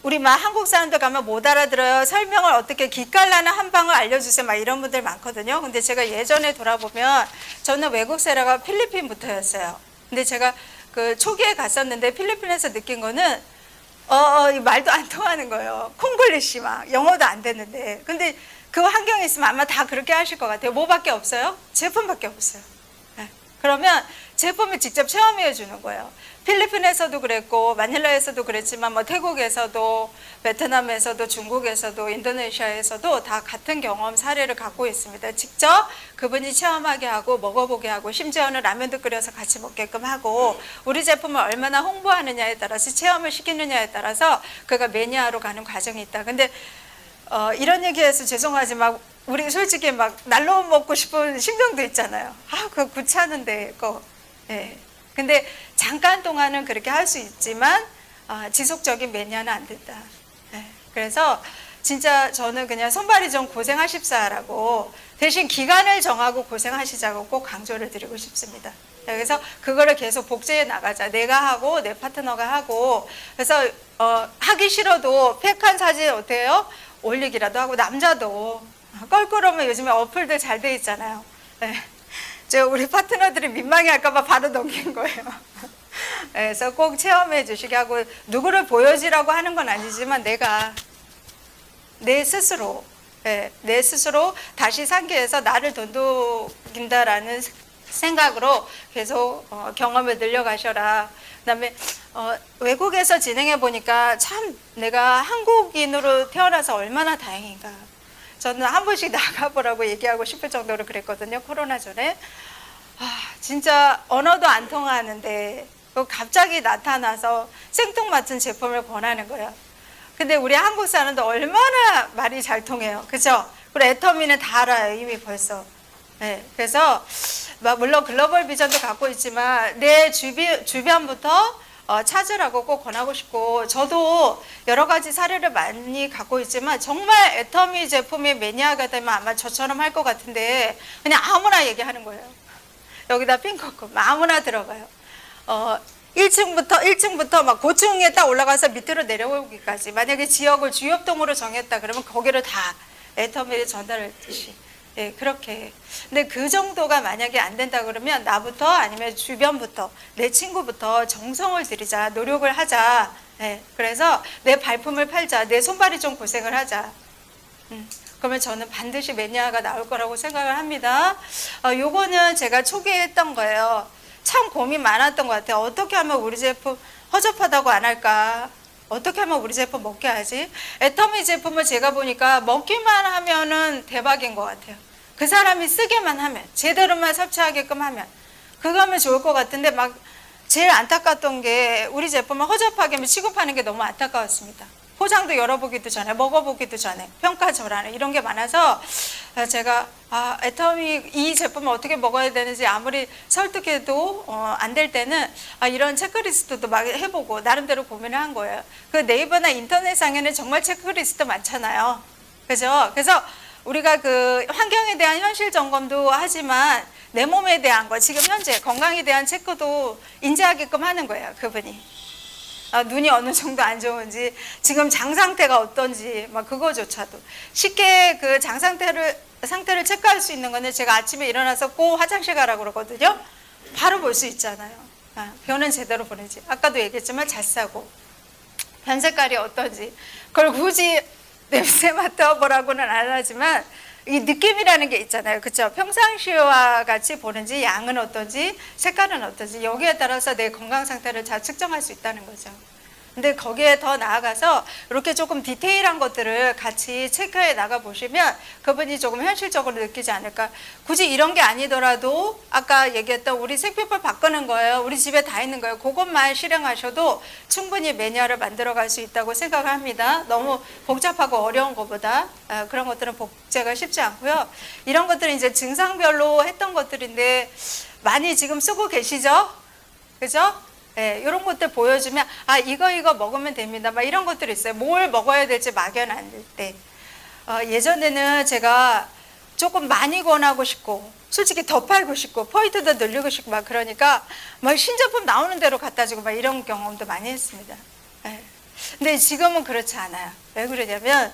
우리 막 한국 사람들 가면 못 알아들어요. 설명을 어떻게 기깔나는 한 방을 알려주세요. 막 이런 분들 많거든요. 근데 제가 예전에 돌아보면 저는 외국 세라가 필리핀부터였어요. 근데 제가 그 초기에 갔었는데 필리핀에서 느낀 거는 말도 안 통하는 거예요. 콩글리시 막 영어도 안 되는데. 근데 그 환경에 있으면 아마 다 그렇게 하실 것 같아요. 뭐밖에 없어요? 제품밖에 없어요. 네. 그러면 제품을 직접 체험해 주는 거예요. 필리핀에서도 그랬고 마닐라에서도 그랬지만 뭐 태국에서도 베트남에서도 중국에서도 인도네시아에서도 다 같은 경험 사례를 갖고 있습니다. 직접 그분이 체험하게 하고 먹어보게 하고 심지어는 라면도 끓여서 같이 먹게끔 하고 우리 제품을 얼마나 홍보하느냐에 따라서 체험을 시키느냐에 따라서 그가 매니아로 가는 과정이 있다. 근데 이런 얘기해서 죄송하지만 우리 솔직히 막 날로 먹고 싶은 심정도 있잖아요. 그거 귀찮은데 그거. 네. 근데 잠깐 동안은 그렇게 할 수 있지만 지속적인 매니아는 안 된다. 네. 그래서 진짜 저는 그냥 손발이 좀 고생하십사라고 대신 기간을 정하고 고생하시자고 꼭 강조를 드리고 싶습니다. 그래서 그거를 계속 복제해 나가자. 내가 하고 내 파트너가 하고. 그래서 하기 싫어도 팩한 사진 어때요? 올리기라도 하고 남자도 껄끄러우면 요즘에 어플들 잘 돼 있잖아요. 네. 우리 파트너들이 민망해할까봐 바로 넘긴 거예요. 그래서 꼭 체험해 주시게 하고 누구를 보여주라고 하는 건 아니지만 내가 내 스스로 다시 상기해서 나를 돈독인다라는 생각으로 계속 경험을 늘려가셔라. 그다음에 외국에서 진행해 보니까 참 내가 한국인으로 태어나서 얼마나 다행인가. 저는 한 번씩 나가보라고 얘기하고 싶을 정도로 그랬거든요. 코로나 전에. 진짜 언어도 안 통하는데 갑자기 나타나서 생뚱맞은 제품을 권하는 거예요. 근데 우리 한국 사람도 얼마나 말이 잘 통해요. 그죠? 그리고 애터미는 다 알아요. 이미 벌써. 네, 그래서 물론 글로벌 비전도 갖고 있지만 내 주변부터 찾으라고 꼭 권하고 싶고 저도 여러 가지 사례를 많이 갖고 있지만 정말 애터미 제품의 매니아가 되면 아마 저처럼 할 것 같은데 그냥 아무나 얘기하는 거예요. 여기다 핑크컵 아무나 들어가요. 1층부터 막 고층에 딱 올라가서 밑으로 내려오기까지 만약에 지역을 주협동으로 정했다 그러면 거기를 다 애터미를 전달했듯이 그렇게. 근데 그 정도가 만약에 안 된다 그러면 나부터 아니면 주변부터 내 친구부터 정성을 들이자 노력을 하자. 네, 그래서 내 발품을 팔자, 내 손발이 좀 고생을 하자. 그러면 저는 반드시 매니아가 나올 거라고 생각을 합니다. 요거는 제가 초기에 했던 거예요. 참 고민 많았던 것 같아요. 어떻게 하면 우리 제품 허접하다고 안 할까? 어떻게 하면 우리 제품 먹게 하지? 애터미 제품을 제가 보니까 먹기만 하면은 대박인 것 같아요. 그 사람이 쓰기만 하면, 제대로만 섭취하게끔 하면, 그거 하면 좋을 것 같은데 막 제일 안타까웠던 게 우리 제품을 허접하게 취급하는 게 너무 안타까웠습니다. 포장도 열어보기도 전에, 먹어보기도 전에, 평가절하는 이런 게 많아서 제가 애터미 이 제품을 어떻게 먹어야 되는지 아무리 설득해도 안 될 때는 이런 체크리스트도 막 해보고 나름대로 고민을 한 거예요. 그 네이버나 인터넷상에는 정말 체크리스트 많잖아요. 그죠? 그래서 우리가 그 환경에 대한 현실 점검도 하지만 내 몸에 대한 거, 지금 현재 건강에 대한 체크도 인지하게끔 하는 거예요, 그분이. 눈이 어느 정도 안 좋은지, 지금 장 상태가 어떤지, 막 그거조차도 쉽게 그 장 상태를 체크할 수 있는 거는 제가 아침에 일어나서 꼭 화장실 가라고 그러거든요. 바로 볼 수 있잖아요. 변은 제대로 보내지. 아까도 얘기했지만 잘 싸고, 변 색깔이 어떤지, 그걸 굳이 냄새 맡아보라고는 안 하지만 이 느낌이라는 게 있잖아요. 그렇죠? 평상시와 같이 보는지, 양은 어떤지, 색깔은 어떤지, 여기에 따라서 내 건강 상태를 잘 측정할 수 있다는 거죠. 근데 거기에 더 나아가서 이렇게 조금 디테일한 것들을 같이 체크해 나가 보시면 그분이 조금 현실적으로 느끼지 않을까. 굳이 이런 게 아니더라도 아까 얘기했던 우리 색표를 바꾸는 거예요. 우리 집에 다 있는 거예요. 그것만 실행하셔도 충분히 매니아를 만들어 갈 수 있다고 생각을 합니다. 너무 복잡하고 어려운 것보다 그런 것들은 복제가 쉽지 않고요. 이런 것들은 이제 증상별로 했던 것들인데 많이 지금 쓰고 계시죠? 그죠? 네, 이런 것들 보여주면 이거 먹으면 됩니다. 막 이런 것들이 있어요. 뭘 먹어야 될지 막연할 때. 예전에는 제가 조금 많이 권하고 싶고 솔직히 더 팔고 싶고 포인트도 늘리고 싶고 막 그러니까 막 신제품 나오는 대로 갖다 주고 막 이런 경험도 많이 했습니다. 네. 근데 지금은 그렇지 않아요. 왜 그러냐면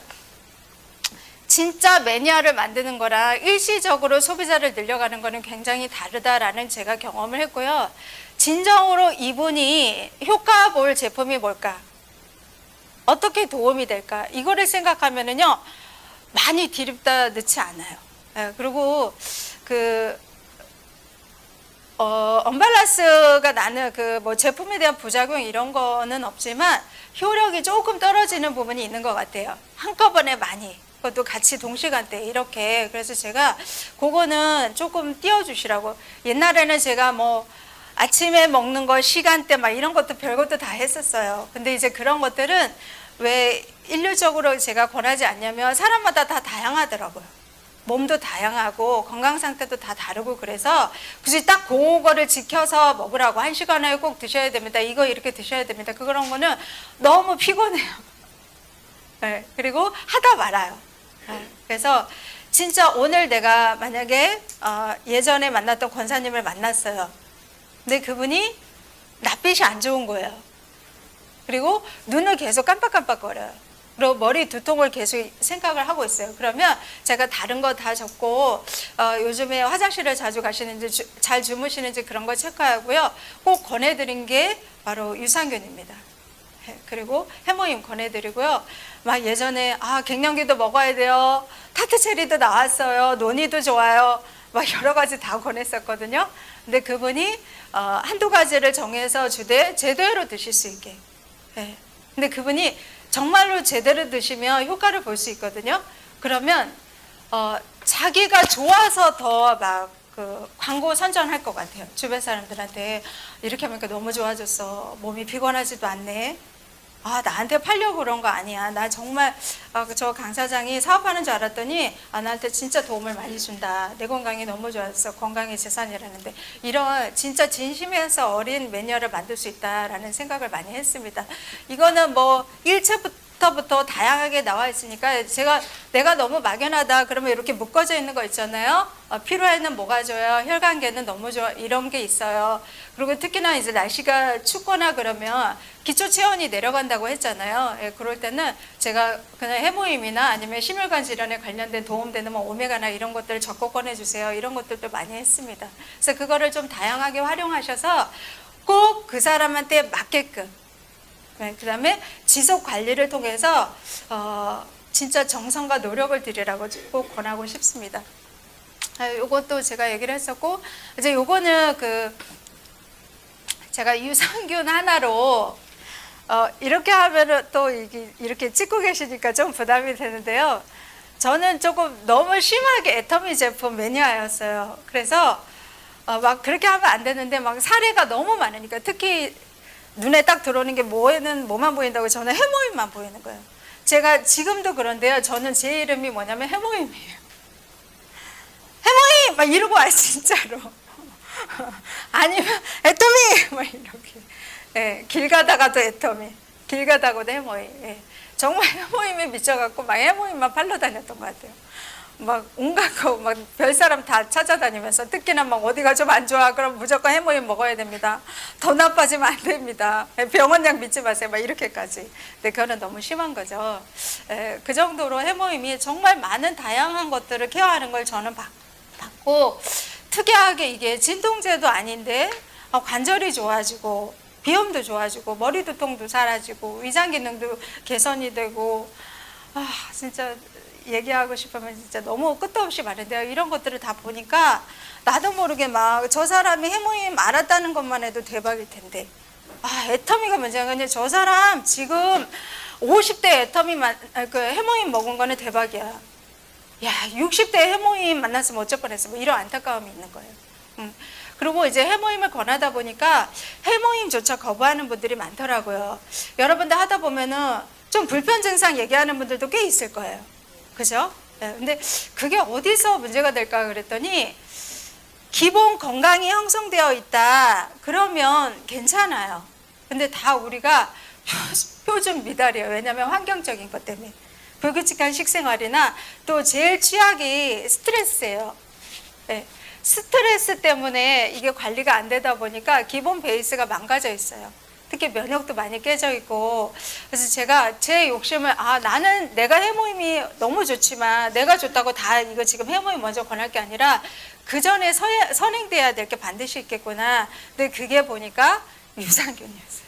진짜 매니아를 만드는 거랑 일시적으로 소비자를 늘려가는 거는 굉장히 다르다라는 제가 경험을 했고요. 진정으로 이분이 효과 볼 제품이 뭘까? 어떻게 도움이 될까? 이거를 생각하면은요, 많이 디립다 넣지 않아요. 그리고 언밸런스가 나는 제품에 대한 부작용 이런 거는 없지만 효력이 조금 떨어지는 부분이 있는 것 같아요. 한꺼번에 많이. 그것도 같이 동시간대에 이렇게. 그래서 제가 그거는 조금 띄워주시라고. 옛날에는 제가 아침에 먹는 거 시간대 막 이런 것도 별것도 다 했었어요. 근데 이제 그런 것들은 왜 일률적으로 제가 권하지 않냐면 사람마다 다 다양하더라고요. 몸도 다양하고 건강 상태도 다 다르고 그래서 굳이 딱 그거를 지켜서 먹으라고 1시간에 꼭 드셔야 됩니다. 이거 이렇게 드셔야 됩니다. 그런 거는 너무 피곤해요. 네, 그리고 하다 말아요. 네, 그래서 진짜 오늘 내가 만약에 예전에 만났던 권사님을 만났어요. 근데 그분이 낯빛이 안 좋은 거예요. 그리고 눈을 계속 깜빡깜빡거려요. 그리고 머리 두통을 계속 생각을 하고 있어요. 그러면 제가 다른 거 다 적고 요즘에 화장실을 자주 가시는지 잘 주무시는지 그런 거 체크하고요. 꼭 권해드린 게 바로 유산균입니다. 그리고 해모임 권해드리고요. 막 예전에 갱년기도 먹어야 돼요. 타트체리도 나왔어요. 논이도 좋아요. 막 여러 가지 다 권했었거든요. 근데 그분이 한두 가지를 정해서 주되 제대로 드실 수 있게. 네. 근데 그분이 정말로 제대로 드시면 효과를 볼 수 있거든요. 그러면 자기가 좋아서 더 막 광고 선전할 것 같아요. 주변 사람들한테 이렇게 하니까 너무 좋아졌어. 몸이 피곤하지도 않네. 나한테 팔려고 그런 거 아니야. 나 정말 저 강 사장이 사업하는 줄 알았더니 나한테 진짜 도움을 많이 준다. 내 건강이 너무 좋았어. 건강이 재산이라는데 이런 진짜 진심에서 어린 매니아를 만들 수 있다라는 생각을 많이 했습니다. 이거는 1차부터 다양하게 나와 있으니까 내가 너무 막연하다 그러면 이렇게 묶어져 있는 거 있잖아요. 피로에는 뭐가 좋아요? 혈관계는 너무 좋아. 이런 게 있어요. 그리고 특히나 이제 날씨가 춥거나 그러면 기초 체온이 내려간다고 했잖아요. 그럴 때는 제가 그냥 해모임이나 아니면 심혈관 질환에 관련된 도움되는 오메가나 이런 것들을 적극 권해주세요. 이런 것들도 많이 했습니다. 그래서 그거를 좀 다양하게 활용하셔서 꼭 그 사람한테 맞게끔 네, 그다음에 지속 관리를 통해서 진짜 정성과 노력을 들이라고 꼭 권하고 싶습니다. 요것도 제가 얘기를 했었고, 이제 요거는 제가 유산균 하나로 이렇게 하면은 또 이렇게 찍고 계시니까 좀 부담이 되는데요. 저는 조금 너무 심하게 애터미 제품 매니아였어요. 그래서 막 그렇게 하면 안 되는데 막 사례가 너무 많으니까, 특히 눈에 딱 들어오는 게 뭐만 보인다고, 저는 해모임만 보이는 거예요. 제가 지금도 그런데요. 저는 제 이름이 뭐냐면 해모임이에요. 해모임! 막 이러고 와요, 진짜로. 아니면 애터미! 막 이렇게. 예, 길 가다가도 애터미, 길 가다가도 해모임. 예. 정말 해모임에 미쳐갖고 막 해모임만 팔러 다녔던 것 같아요. 막 온갖 거, 막 별사람 다 찾아다니면서, 특히나 막 어디가 좀 안 좋아, 그럼 무조건 해모임 먹어야 됩니다. 더 나빠지면 안 됩니다. 병원약 믿지 마세요. 막 이렇게까지. 근데 그거는 너무 심한 거죠. 그 정도로 해모임이 정말 많은 다양한 것들을 케어하는 걸 저는 받고, 특이하게 이게 진통제도 아닌데 관절이 좋아지고, 비염도 좋아지고, 머리 두통도 사라지고, 위장 기능도 개선이 되고, 진짜 얘기하고 싶으면 진짜 너무 끝도 없이 많은데요. 이런 것들을 다 보니까 나도 모르게 막 저 사람이 해모임 알았다는 것만 해도 대박일 텐데, 애터미가 문제가 아니라 저 사람 지금 50대 해모임 먹은 거는 대박이야. 야, 60대 해모임 만났으면 어쩔 뻔했어. 뭐 이런 안타까움이 있는 거예요. 그리고 이제 해모임을 권하다 보니까 해모임조차 거부하는 분들이 많더라고요. 여러분들 하다 보면은 좀 불편 증상 얘기하는 분들도 꽤 있을 거예요. 그죠? 네, 근데 그게 어디서 문제가 될까 그랬더니, 기본 건강이 형성되어 있다 그러면 괜찮아요. 근데 다 우리가 표준 미달이에요. 왜냐하면 환경적인 것 때문에. 불규칙한 식생활이나 또 제일 취약이 스트레스예요. 네. 스트레스 때문에 이게 관리가 안 되다 보니까 기본 베이스가 망가져 있어요. 특히 면역도 많이 깨져 있고. 그래서 제가 제 욕심을, 나는 내가 해모임이 너무 좋지만 내가 좋다고 다 이거 지금 해모임 먼저 권할 게 아니라 그 전에 선행돼야 될 게 반드시 있겠구나. 근데 그게 보니까 유산균이었어요.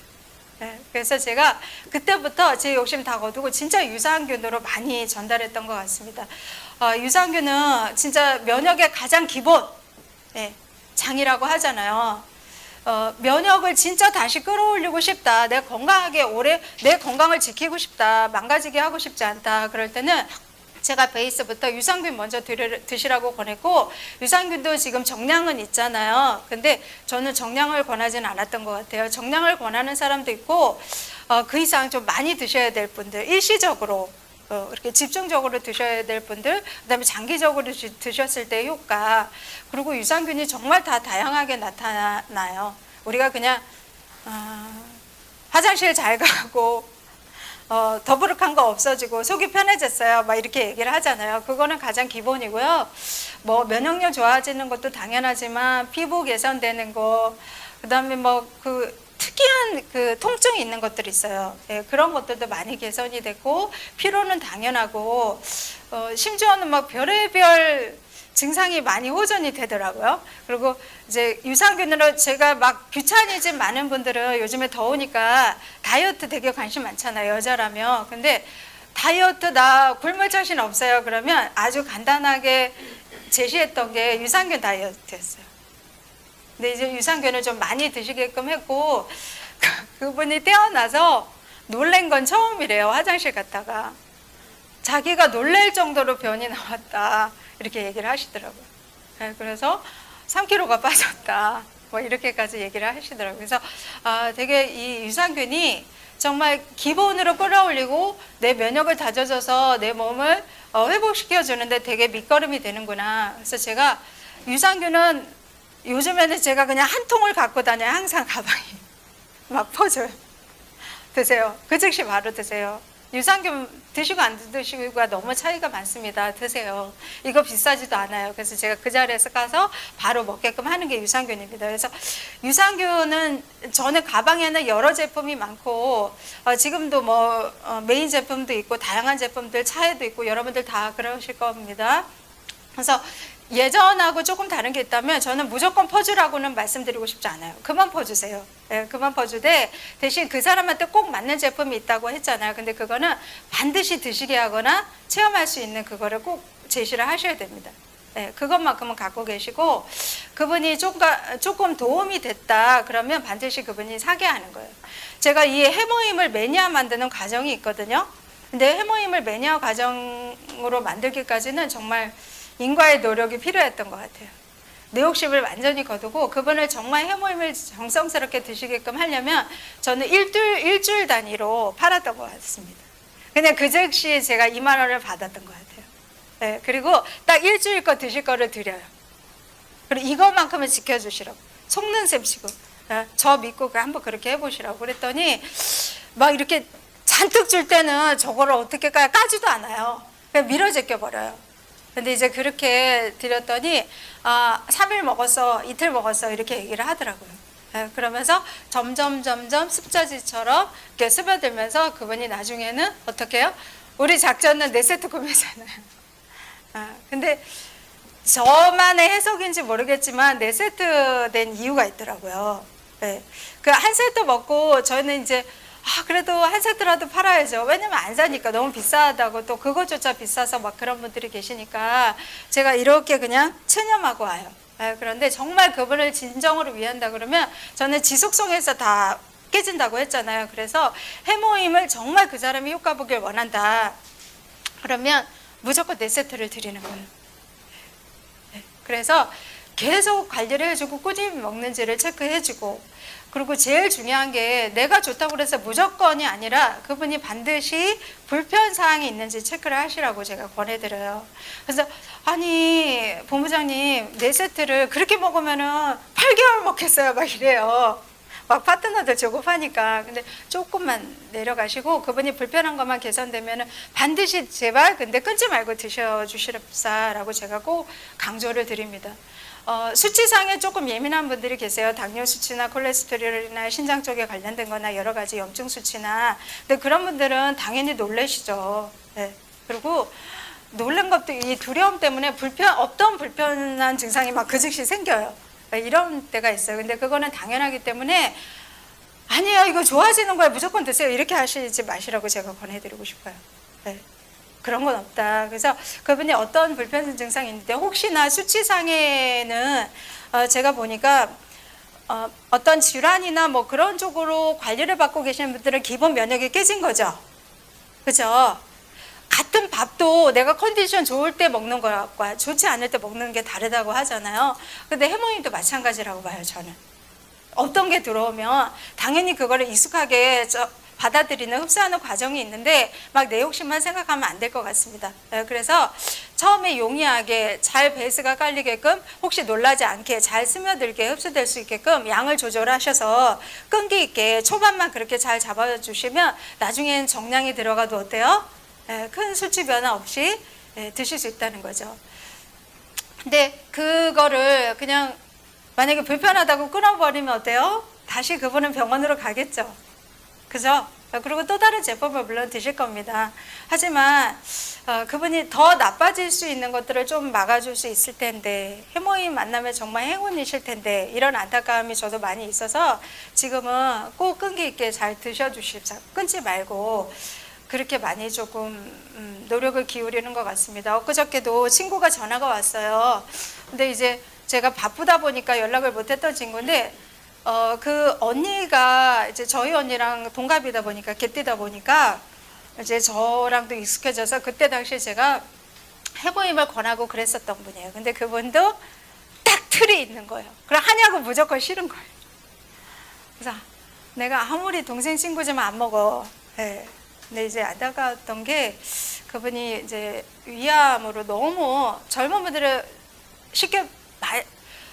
네, 그래서 제가 그때부터 제 욕심 다 거두고 진짜 유산균으로 많이 전달했던 것 같습니다. 유산균은 진짜 면역의 가장 기본, 장이라고 하잖아요. 면역을 진짜 다시 끌어올리고 싶다, 내 건강하게 오래 내 건강을 지키고 싶다, 망가지게 하고 싶지 않다, 그럴 때는 제가 베이스부터 유산균 먼저 드시라고 권했고, 유산균도 지금 정량은 있잖아요. 근데 저는 정량을 권하지는 않았던 것 같아요. 정량을 권하는 사람도 있고, 그 이상 좀 많이 드셔야 될 분들, 일시적으로 이렇게 집중적으로 드셔야 될 분들, 그다음에 장기적으로 드셨을 때의 효과, 그리고 유산균이 정말 다 다양하게 나타나요. 우리가 그냥 화장실 잘 가고 더부룩한 거 없어지고 속이 편해졌어요, 막 이렇게 얘기를 하잖아요. 그거는 가장 기본이고요. 뭐 면역력 좋아지는 것도 당연하지만 피부 개선되는 거, 그다음에 뭐 특이한 통증이 있는 것들이 있어요. 그런 것들도 많이 개선이 됐고, 피로는 당연하고, 심지어는 막 별의별 증상이 많이 호전이 되더라고요. 그리고 이제 유산균으로, 제가 막 귀차니즘 많은 분들은 요즘에 더우니까 다이어트 되게 관심 많잖아요, 여자라면. 근데 다이어트 나 굶을 자신 없어요 그러면 아주 간단하게 제시했던 게 유산균 다이어트였어요. 근데 이제 유산균을 좀 많이 드시게끔 했고, 그분이 태어나서 놀란 건 처음이래요. 화장실 갔다가 자기가 놀랄 정도로 변이 나왔다, 이렇게 얘기를 하시더라고요. 그래서 3kg가 빠졌다, 뭐 이렇게까지 얘기를 하시더라고요. 그래서 되게 이 유산균이 정말 기본으로 끌어올리고 내 면역을 다져줘서 내 몸을 회복시켜주는데 되게 밑거름이 되는구나. 그래서 제가 유산균은 요즘에는 제가 그냥 한 통을 갖고 다녀요. 항상 가방에 막 퍼줘요. 드세요. 그 즉시 바로 드세요. 유산균 드시고 안 드시고가 너무 차이가 많습니다. 드세요. 이거 비싸지도 않아요. 그래서 제가 그 자리에서 가서 바로 먹게끔 하는 게 유산균입니다. 그래서 유산균은 저는 가방에는 여러 제품이 많고, 지금도 뭐 메인 제품도 있고 다양한 제품들 차에도 있고 여러분들 다 그러실 겁니다. 그래서 예전하고 조금 다른 게 있다면 저는 무조건 퍼주라고는 말씀드리고 싶지 않아요. 그만 퍼주세요. 예, 그만 퍼주되 대신 그 사람한테 꼭 맞는 제품이 있다고 했잖아요. 근데 그거는 반드시 드시게 하거나 체험할 수 있는 그거를 꼭 제시를 하셔야 됩니다. 예, 그것만큼은 갖고 계시고 그분이 조금 도움이 됐다 그러면 반드시 그분이 사게 하는 거예요. 제가 이 해모임을 매니아 만드는 과정이 있거든요. 근데 해모임을 매니아 과정으로 만들기까지는 정말 인과의 노력이 필요했던 것 같아요. 내 욕심을 완전히 거두고 그분을 정말 해모임을 정성스럽게 드시게끔 하려면 저는 일주일 단위로 팔았던 것 같습니다. 그냥 그 즉시 제가 2만 원을 받았던 것 같아요. 네, 그리고 딱 일주일 거 드실 거를 드려요. 그리고 이것만큼은 지켜주시라고. 속는 셈 치고. 저 믿고 한번 그렇게 해보시라고 그랬더니 막 이렇게 잔뜩 줄 때는 저거를 어떻게 까지도 않아요. 그냥 밀어 제껴 버려요. 근데 이제 그렇게 드렸더니 3일 먹었어, 이틀 먹었어 이렇게 얘기를 하더라고요. 그러면서 점점 습자지처럼 이렇게 스며들면서 그분이 나중에는 어떻게 해요? 우리 작전은 4세트 구매잖아요. 근데 저만의 해석인지 모르겠지만 4세트 된 이유가 있더라고요. 네. 그 한 세트 먹고 저는 이제 그래도 한 세트라도 팔아야죠. 왜냐면 안 사니까 너무 비싸다고 또 그것조차 비싸서 막 그런 분들이 계시니까 제가 이렇게 그냥 체념하고 와요. 그런데 정말 그분을 진정으로 위한다 그러면 저는 지속성에서 다 깨진다고 했잖아요. 그래서 해모임을 정말 그 사람이 효과 보길 원한다. 그러면 무조건 4세트를 드리는 거예요. 그래서 계속 관리를 해주고 꾸준히 먹는지를 체크해주고 그리고 제일 중요한 게 내가 좋다고 그래서 무조건이 아니라 그분이 반드시 불편사항이 있는지 체크를 하시라고 제가 권해드려요. 그래서 아니 본부장님 4세트를 그렇게 먹으면은 8개월 먹겠어요 막 이래요. 막 파트너들 조급하니까. 근데 조금만 내려가시고 그분이 불편한 것만 개선되면은 반드시 제발 근데 끊지 말고 드셔주시랍사라고 제가 꼭 강조를 드립니다. 수치상에 조금 예민한 분들이 계세요. 당뇨 수치나 콜레스테롤이나 신장 쪽에 관련된 거나 여러 가지 염증 수치나. 근데 그런 분들은 당연히 놀라시죠. 네. 그리고 놀란 것도 이 두려움 때문에 어떤 불편한 증상이 막 그 즉시 생겨요. 이런 때가 있어요. 근데 그거는 당연하기 때문에 아니에요. 이거 좋아지는 거야. 무조건 드세요. 이렇게 하시지 마시라고 제가 권해드리고 싶어요. 네. 그런 건 없다. 그래서 그분이 어떤 불편 증상이 있는데 혹시나 수치상에는 제가 보니까 어떤 질환이나 뭐 그런 쪽으로 관리를 받고 계시는 분들은 기본 면역이 깨진 거죠. 그죠? 같은 밥도 내가 컨디션 좋을 때 먹는 것과 좋지 않을 때 먹는 게 다르다고 하잖아요. 근데 해모임도 마찬가지라고 봐요, 저는. 어떤 게 들어오면 당연히 그거를 익숙하게 받아들이는 흡수하는 과정이 있는데 막 내 욕심만 생각하면 안 될 것 같습니다. 그래서 처음에 용이하게 잘 베이스가 깔리게끔 혹시 놀라지 않게 잘 스며들게 흡수될 수 있게끔 양을 조절하셔서 끈기 있게 초반만 그렇게 잘 잡아주시면 나중엔 정량이 들어가도 어때요? 큰 수치 변화 없이 드실 수 있다는 거죠. 근데 그거를 그냥 만약에 불편하다고 끊어버리면 어때요? 다시 그분은 병원으로 가겠죠. 그죠? 그리고 또 다른 제품을 물론 드실 겁니다. 하지만 그분이 더 나빠질 수 있는 것들을 좀 막아줄 수 있을 텐데 해모임 만나면 정말 행운이실 텐데 이런 안타까움이 저도 많이 있어서 지금은 꼭 끈기 있게 잘 드셔주십사. 끊지 말고 그렇게 많이 조금 노력을 기울이는 것 같습니다. 엊그저께도 친구가 전화가 왔어요. 근데 이제 제가 바쁘다 보니까 연락을 못했던 친구인데 그 언니가 이제 저희 언니랑 동갑이다 보니까 개띠다 보니까 이제 저랑도 익숙해져서 그때 당시에 제가 해모임을 권하고 그랬었던 분이에요. 근데 그분도 딱 틀이 있는 거예요. 그럼 하냐고 무조건 싫은 거예요. 그래서 내가 아무리 동생 친구지만 안 먹어. 네. 근데 이제 안타까웠던 게 그분이 이제 위암으로 너무 젊은 분들은 쉽게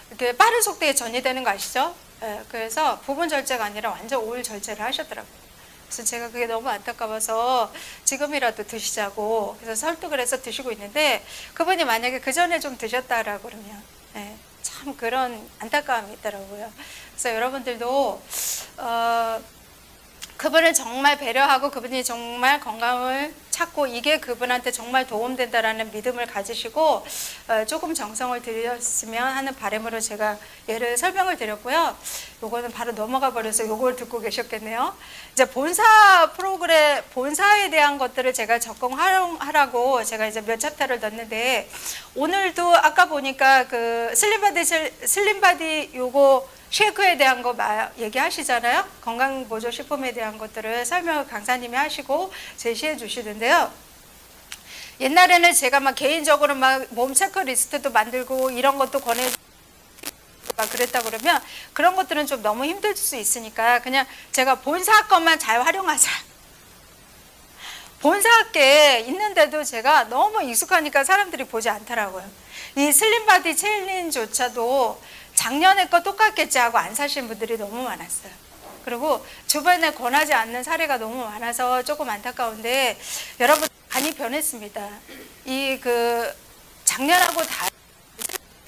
이렇게 빠른 속도에 전이되는 거 아시죠? 네, 그래서 부분 절제가 아니라 완전 올 절제를 하셨더라고요. 그래서 제가 그게 너무 안타까워서 지금이라도 드시자고 그래서 설득을 해서 드시고 있는데 그분이 만약에 그 전에 좀 드셨다라고 그러면 네, 참 그런 안타까움이 있더라고요. 그래서 여러분들도 그분을 정말 배려하고 그분이 정말 건강을 찾고 이게 그분한테 정말 도움된다라는 믿음을 가지시고 조금 정성을 들였으면 하는 바람으로 제가 예를 설명을 드렸고요. 요거는 바로 넘어가 버려서 요걸 듣고 계셨겠네요. 이제 본사 프로그램, 본사에 대한 것들을 제가 적응하라고 제가 이제 몇 챕터를 넣었는데, 오늘도 아까 보니까 그 슬림바디 요거 쉐이크에 대한 거 얘기하시잖아요. 건강보조식품에 대한 것들을 설명을 강사님이 하시고 제시해 주시는데요. 옛날에는 제가 막 개인적으로 막 몸 체크리스트도 만들고 이런 것도 막 그랬다 그러면 그런 것들은 좀 너무 힘들 수 있으니까 그냥 제가 본사 것만 잘 활용하자. 본사학계에 있는데도 제가 너무 익숙하니까 사람들이 보지 않더라고요. 이 슬림바디 챌린조차도 작년에 거 똑같겠지 하고 안 사신 분들이 너무 많았어요. 그리고 주변에 권하지 않는 사례가 너무 많아서 조금 안타까운데, 여러분 많이 변했습니다. 이 그 작년하고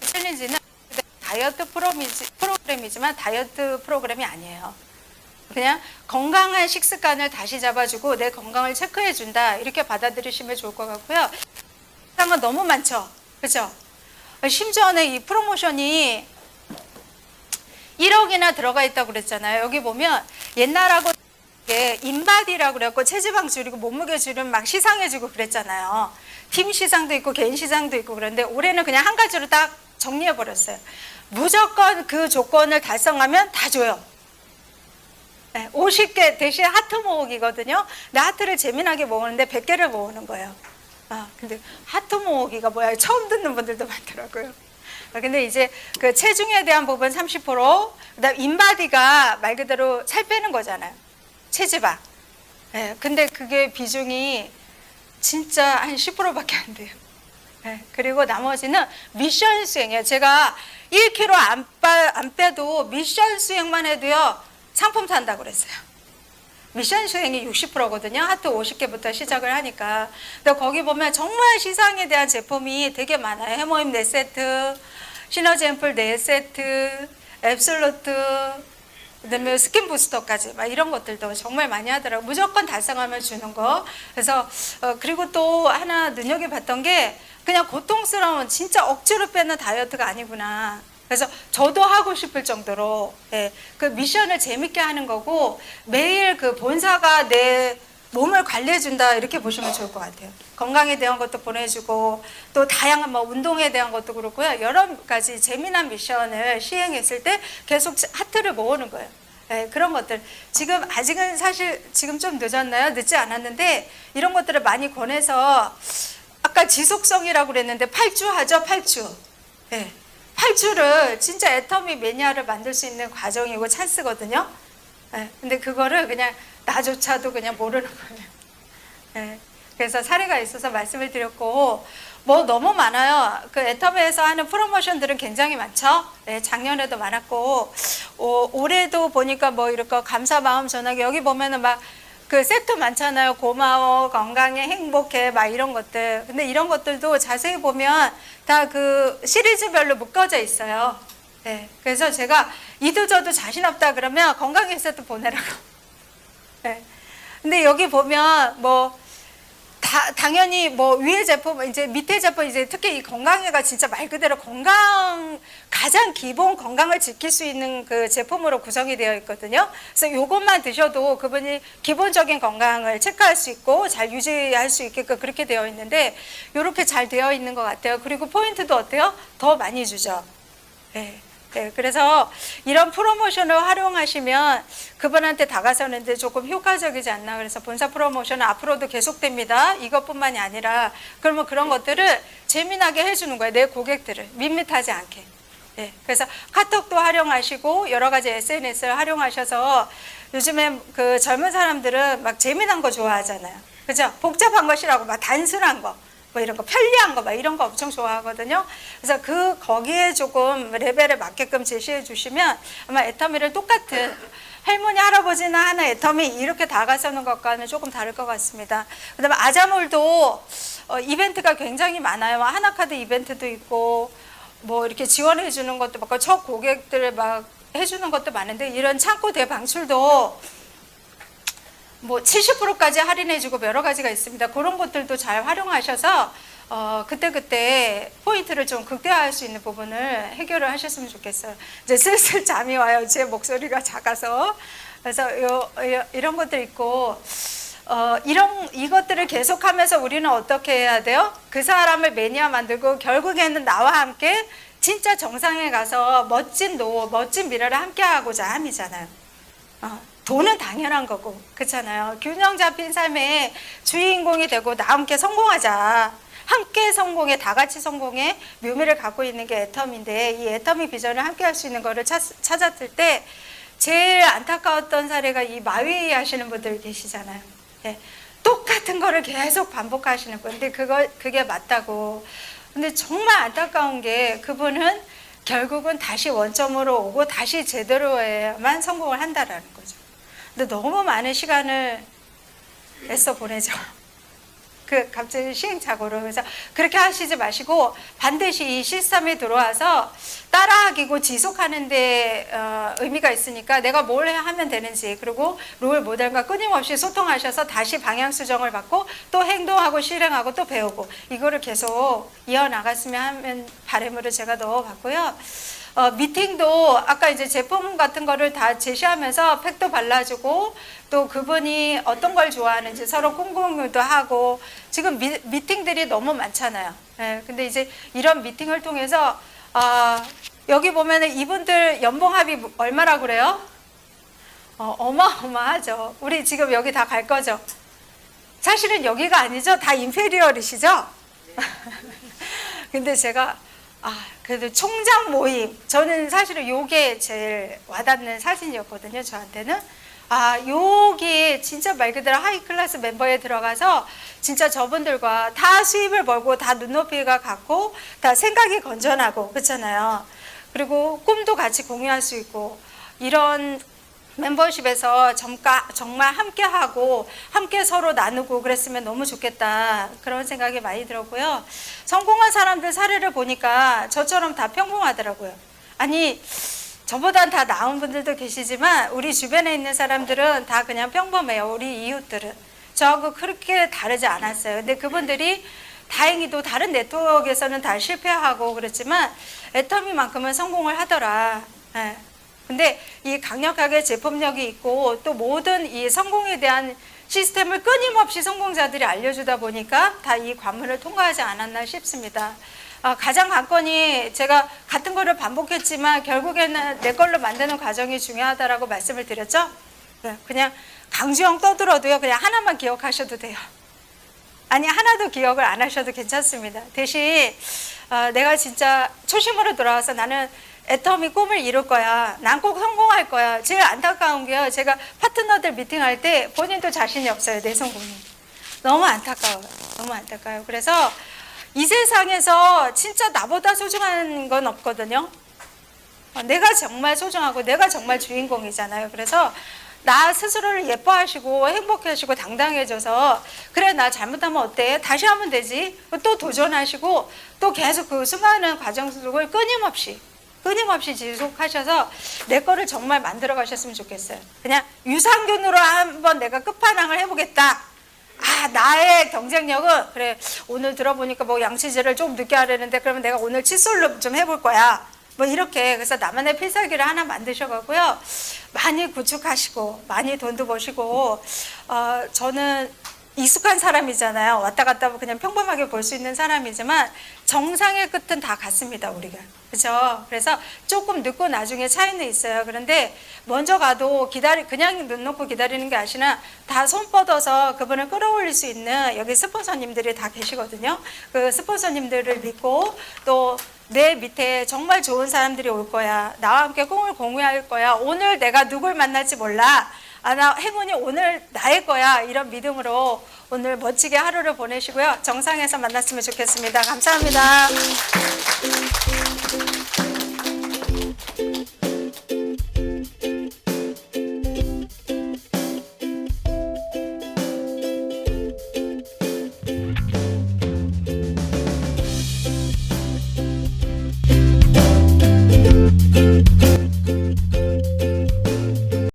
챌린지는 다이어트 프로그램이지만 다이어트 프로그램이 아니에요. 그냥 건강한 식습관을 다시 잡아주고 내 건강을 체크해준다, 이렇게 받아들이시면 좋을 것 같고요. 상은 너무 많죠, 그렇죠? 심지어는 이 프로모션이 1억이나 들어가 있다고 그랬잖아요. 여기 보면 옛날하고 인바디라고 그래갖고 체지방 줄이고 몸무게 줄이면 막 시상해주고 그랬잖아요. 팀 시상도 있고 개인 시상도 있고. 그런데 올해는 그냥 한 가지로 딱 정리해버렸어요. 무조건 그 조건을 달성하면 다 줘요. 50개 대신 하트 모으기거든요. 근데 하트를 재미나게 모으는데 100개를 모으는 거예요. 근데 하트 모으기가 뭐야? 처음 듣는 분들도 많더라고요. 근데 이제 그 체중에 대한 부분 30%, 그다음 인바디가 말 그대로 살 빼는 거잖아요. 체지방. 근데 그게 비중이 진짜 한 10%밖에 안 돼요. 그리고 나머지는 미션 수행이에요. 제가 1kg 안 빼도 미션 수행만 해도요, 상품 탄다고 그랬어요. 미션 수행이 60%거든요. 하트 50개부터 시작을 하니까. 근데 거기 보면 정말 시상에 대한 제품이 되게 많아요. 해모임 4세트, 시너지 앰플 4세트, 앱솔루트, 그다음에 스킨 부스터까지 막 이런 것들도 정말 많이 하더라고요. 무조건 달성하면 주는 거. 그래서 그리고 또 하나 눈여겨봤던 게, 그냥 고통스러운 진짜 억지로 빼는 다이어트가 아니구나. 그래서 저도 하고 싶을 정도로 그 미션을 재밌게 하는 거고, 매일 그 본사가 내 몸을 관리해준다, 이렇게 보시면 좋을 것 같아요. 건강에 대한 것도 보내주고, 또 다양한 뭐 운동에 대한 것도 그렇고요. 여러 가지 재미난 미션을 시행했을 때 계속 하트를 모으는 거예요. 그런 것들. 지금 아직은 사실 지금 좀 늦었나요? 늦지 않았는데 이런 것들을 많이 권해서, 아까 지속성이라고 그랬는데 8주 하죠, 8주. 8주를 진짜 애터미 매니아를 만들 수 있는 과정이고 찬스거든요. 근데 그거를 그냥 나조차도 그냥 모르는 거예요. 그래서 사례가 있어서 말씀을 드렸고, 뭐 너무 많아요. 그 애터미에서 하는 프로모션들은 굉장히 많죠. 작년에도 많았고, 올해도 보니까 뭐 이렇게 감사 마음 전하기, 여기 보면은 막 그 세트 많잖아요. 고마워, 건강해, 행복해, 막 이런 것들. 근데 이런 것들도 자세히 보면 다 그 시리즈별로 묶어져 있어요. 그래서 제가 이도저도 자신 없다 그러면 건강해 세트 보내라고. 근데 여기 보면 뭐 당연히 뭐 위에 제품, 이제 밑에 제품, 이제 특히 이 건강해가 진짜 말 그대로 건강, 가장 기본 건강을 지킬 수 있는 그 제품으로 구성이 되어 있거든요. 그래서 요것만 드셔도 그분이 기본적인 건강을 체크할 수 있고 잘 유지할 수 있게끔 그렇게 되어 있는데, 이렇게 잘 되어 있는 것 같아요. 그리고 포인트도 어때요? 더 많이 주죠. 그래서 이런 프로모션을 활용하시면 그분한테 다가서는데 조금 효과적이지 않나. 그래서 본사 프로모션은 앞으로도 계속됩니다. 이것뿐만이 아니라, 그러면 그런 것들을 재미나게 해주는 거예요. 내 고객들을 밋밋하지 않게. 그래서 카톡도 활용하시고 여러 가지 SNS를 활용하셔서, 요즘에 그 젊은 사람들은 막 재미난 거 좋아하잖아요. 그죠? 복잡한 것이라고 막 단순한 거, 뭐 이런 거, 편리한 거, 막 이런 거 엄청 좋아하거든요. 그래서 거기에 조금 레벨에 맞게끔 제시해 주시면 아마 애터미를 똑같은, 할머니 할아버지나 하나 애터미 이렇게 다가서는 것과는 조금 다를 것 같습니다. 그다음에 아자몰도 이벤트가 굉장히 많아요. 하나카드 이벤트도 있고, 뭐 이렇게 지원해 주는 것도 많고, 첫 고객들을 막 해주는 것도 많은데, 이런 창고 대방출도 뭐 70%까지 할인해주고 여러 가지가 있습니다. 그런 것들도 잘 활용하셔서 그때 포인트를 좀 극대화할 수 있는 부분을 해결을 하셨으면 좋겠어요. 이제 슬슬 잠이 와요. 제 목소리가 작아서. 그래서 이런 것들 있고, 이것들을 계속하면서 우리는 어떻게 해야 돼요? 그 사람을 매니아 만들고 결국에는 나와 함께 진짜 정상에 가서 멋진 미래를 함께 하고자 함이잖아요. 돈은 당연한 거고, 그렇잖아요. 균형 잡힌 삶의 주인공이 되고 나 함께 성공하자. 함께 성공해, 다 같이 성공해 묘미를 갖고 있는 게 애텀인데, 이 애텀이 비전을 함께 할 수 있는 거를 찾았을 때 제일 안타까웠던 사례가 이 마웨이 하시는 분들 계시잖아요. 네. 똑같은 거를 계속 반복하시는 분. 근데 그게 맞다고. 근데 정말 안타까운 게 그분은 결국은 다시 원점으로 오고 다시 제대로 해야만 성공을 한다라는 거죠. 근데 너무 많은 시간을 애써 보내죠. 갑자기 시행착오로. 그래서 그렇게 하시지 마시고 반드시 이 시스템에 들어와서 따라하기고 지속하는데 의미가 있으니까 내가 뭘 하면 되는지, 그리고 롤 모델과 끊임없이 소통하셔서 다시 방향 수정을 받고 또 행동하고 실행하고 또 배우고, 이거를 계속 이어나갔으면 하는 바람으로 제가 넣어봤고요. 미팅도 아까 이제 제품 같은 거를 다 제시하면서 팩도 발라주고, 또 그분이 어떤 걸 좋아하는지 서로 공공유도 하고, 지금 미팅들이 너무 많잖아요. 네, 근데 이제 이런 미팅을 통해서 여기 보면은 이분들 연봉 합이 얼마라고 그래요? 어마어마하죠. 우리 지금 여기 다 갈 거죠? 사실은 여기가 아니죠. 다 인페리얼이시죠? 근데 제가 그래도 총장 모임, 저는 사실은 요게 제일 와닿는 사진이었거든요, 저한테는. 요게 진짜 말 그대로 하이 클래스 멤버에 들어가서 진짜 저분들과 다 수입을 벌고 다 눈높이가 같고 다 생각이 건전하고, 그렇잖아요. 그리고 꿈도 같이 공유할 수 있고, 이런 멤버십에서 정말 함께하고 함께 서로 나누고 그랬으면 너무 좋겠다, 그런 생각이 많이 들었고요. 성공한 사람들 사례를 보니까 저처럼 다 평범하더라고요. 아니, 저보단 다 나은 분들도 계시지만 우리 주변에 있는 사람들은 다 그냥 평범해요. 우리 이웃들은 저하고 그렇게 다르지 않았어요. 근데 그분들이 다행히도 다른 네트워크에서는 다 실패하고 그랬지만 애터미만큼은 성공을 하더라. 네. 근데 이 강력하게 제품력이 있고 또 모든 이 성공에 대한 시스템을 끊임없이 성공자들이 알려주다 보니까 다 이 관문을 통과하지 않았나 싶습니다. 가장 관건이, 제가 같은 거를 반복했지만 결국에는 내 걸로 만드는 과정이 중요하다라고 말씀을 드렸죠. 그냥 강주영 떠들어도요, 그냥 하나만 기억하셔도 돼요. 아니, 하나도 기억을 안 하셔도 괜찮습니다. 대신 내가 진짜 초심으로 돌아와서 나는 애터미 꿈을 이룰 거야, 난 꼭 성공할 거야. 제일 안타까운 게요, 제가 파트너들 미팅할 때 본인도 자신이 없어요. 내 성공이 너무 안타까워요. 너무 안타까워요. 그래서 이 세상에서 진짜 나보다 소중한 건 없거든요. 내가 정말 소중하고 내가 정말 주인공이잖아요. 그래서 나 스스로를 예뻐하시고 행복해하시고 당당해져서, 그래 나 잘못하면 어때? 다시 하면 되지. 또 도전하시고 또 계속 그 수많은 과정 속을 끊임없이 지속하셔서 내 거를 정말 만들어 가셨으면 좋겠어요. 그냥 유산균으로 한번 내가 끝판왕을 해보겠다. 나의 경쟁력은, 그래 오늘 들어보니까 뭐 양치질을 좀 늦게 하려는데 그러면 내가 오늘 칫솔로 좀 해볼 거야. 뭐 이렇게. 그래서 나만의 필살기를 하나 만드셔가고요, 많이 구축하시고 많이 돈도 버시고. 저는 익숙한 사람이잖아요. 왔다 갔다 그냥 평범하게 볼 수 있는 사람이지만 정상의 끝은 다 같습니다, 우리가. 그죠? 그래서 조금 늦고 나중에 차이는 있어요. 그런데 먼저 가도 그냥 눈 놓고 기다리는 게 아니라 다 손 뻗어서 그분을 끌어올릴 수 있는 여기 스폰서님들이 다 계시거든요. 그 스폰서님들을 믿고, 또 내 밑에 정말 좋은 사람들이 올 거야. 나와 함께 꿈을 공유할 거야. 오늘 내가 누굴 만날지 몰라. 나 행운이 오늘 나의 거야. 이런 믿음으로 오늘 멋지게 하루를 보내시고요. 정상에서 만났으면 좋겠습니다. 감사합니다.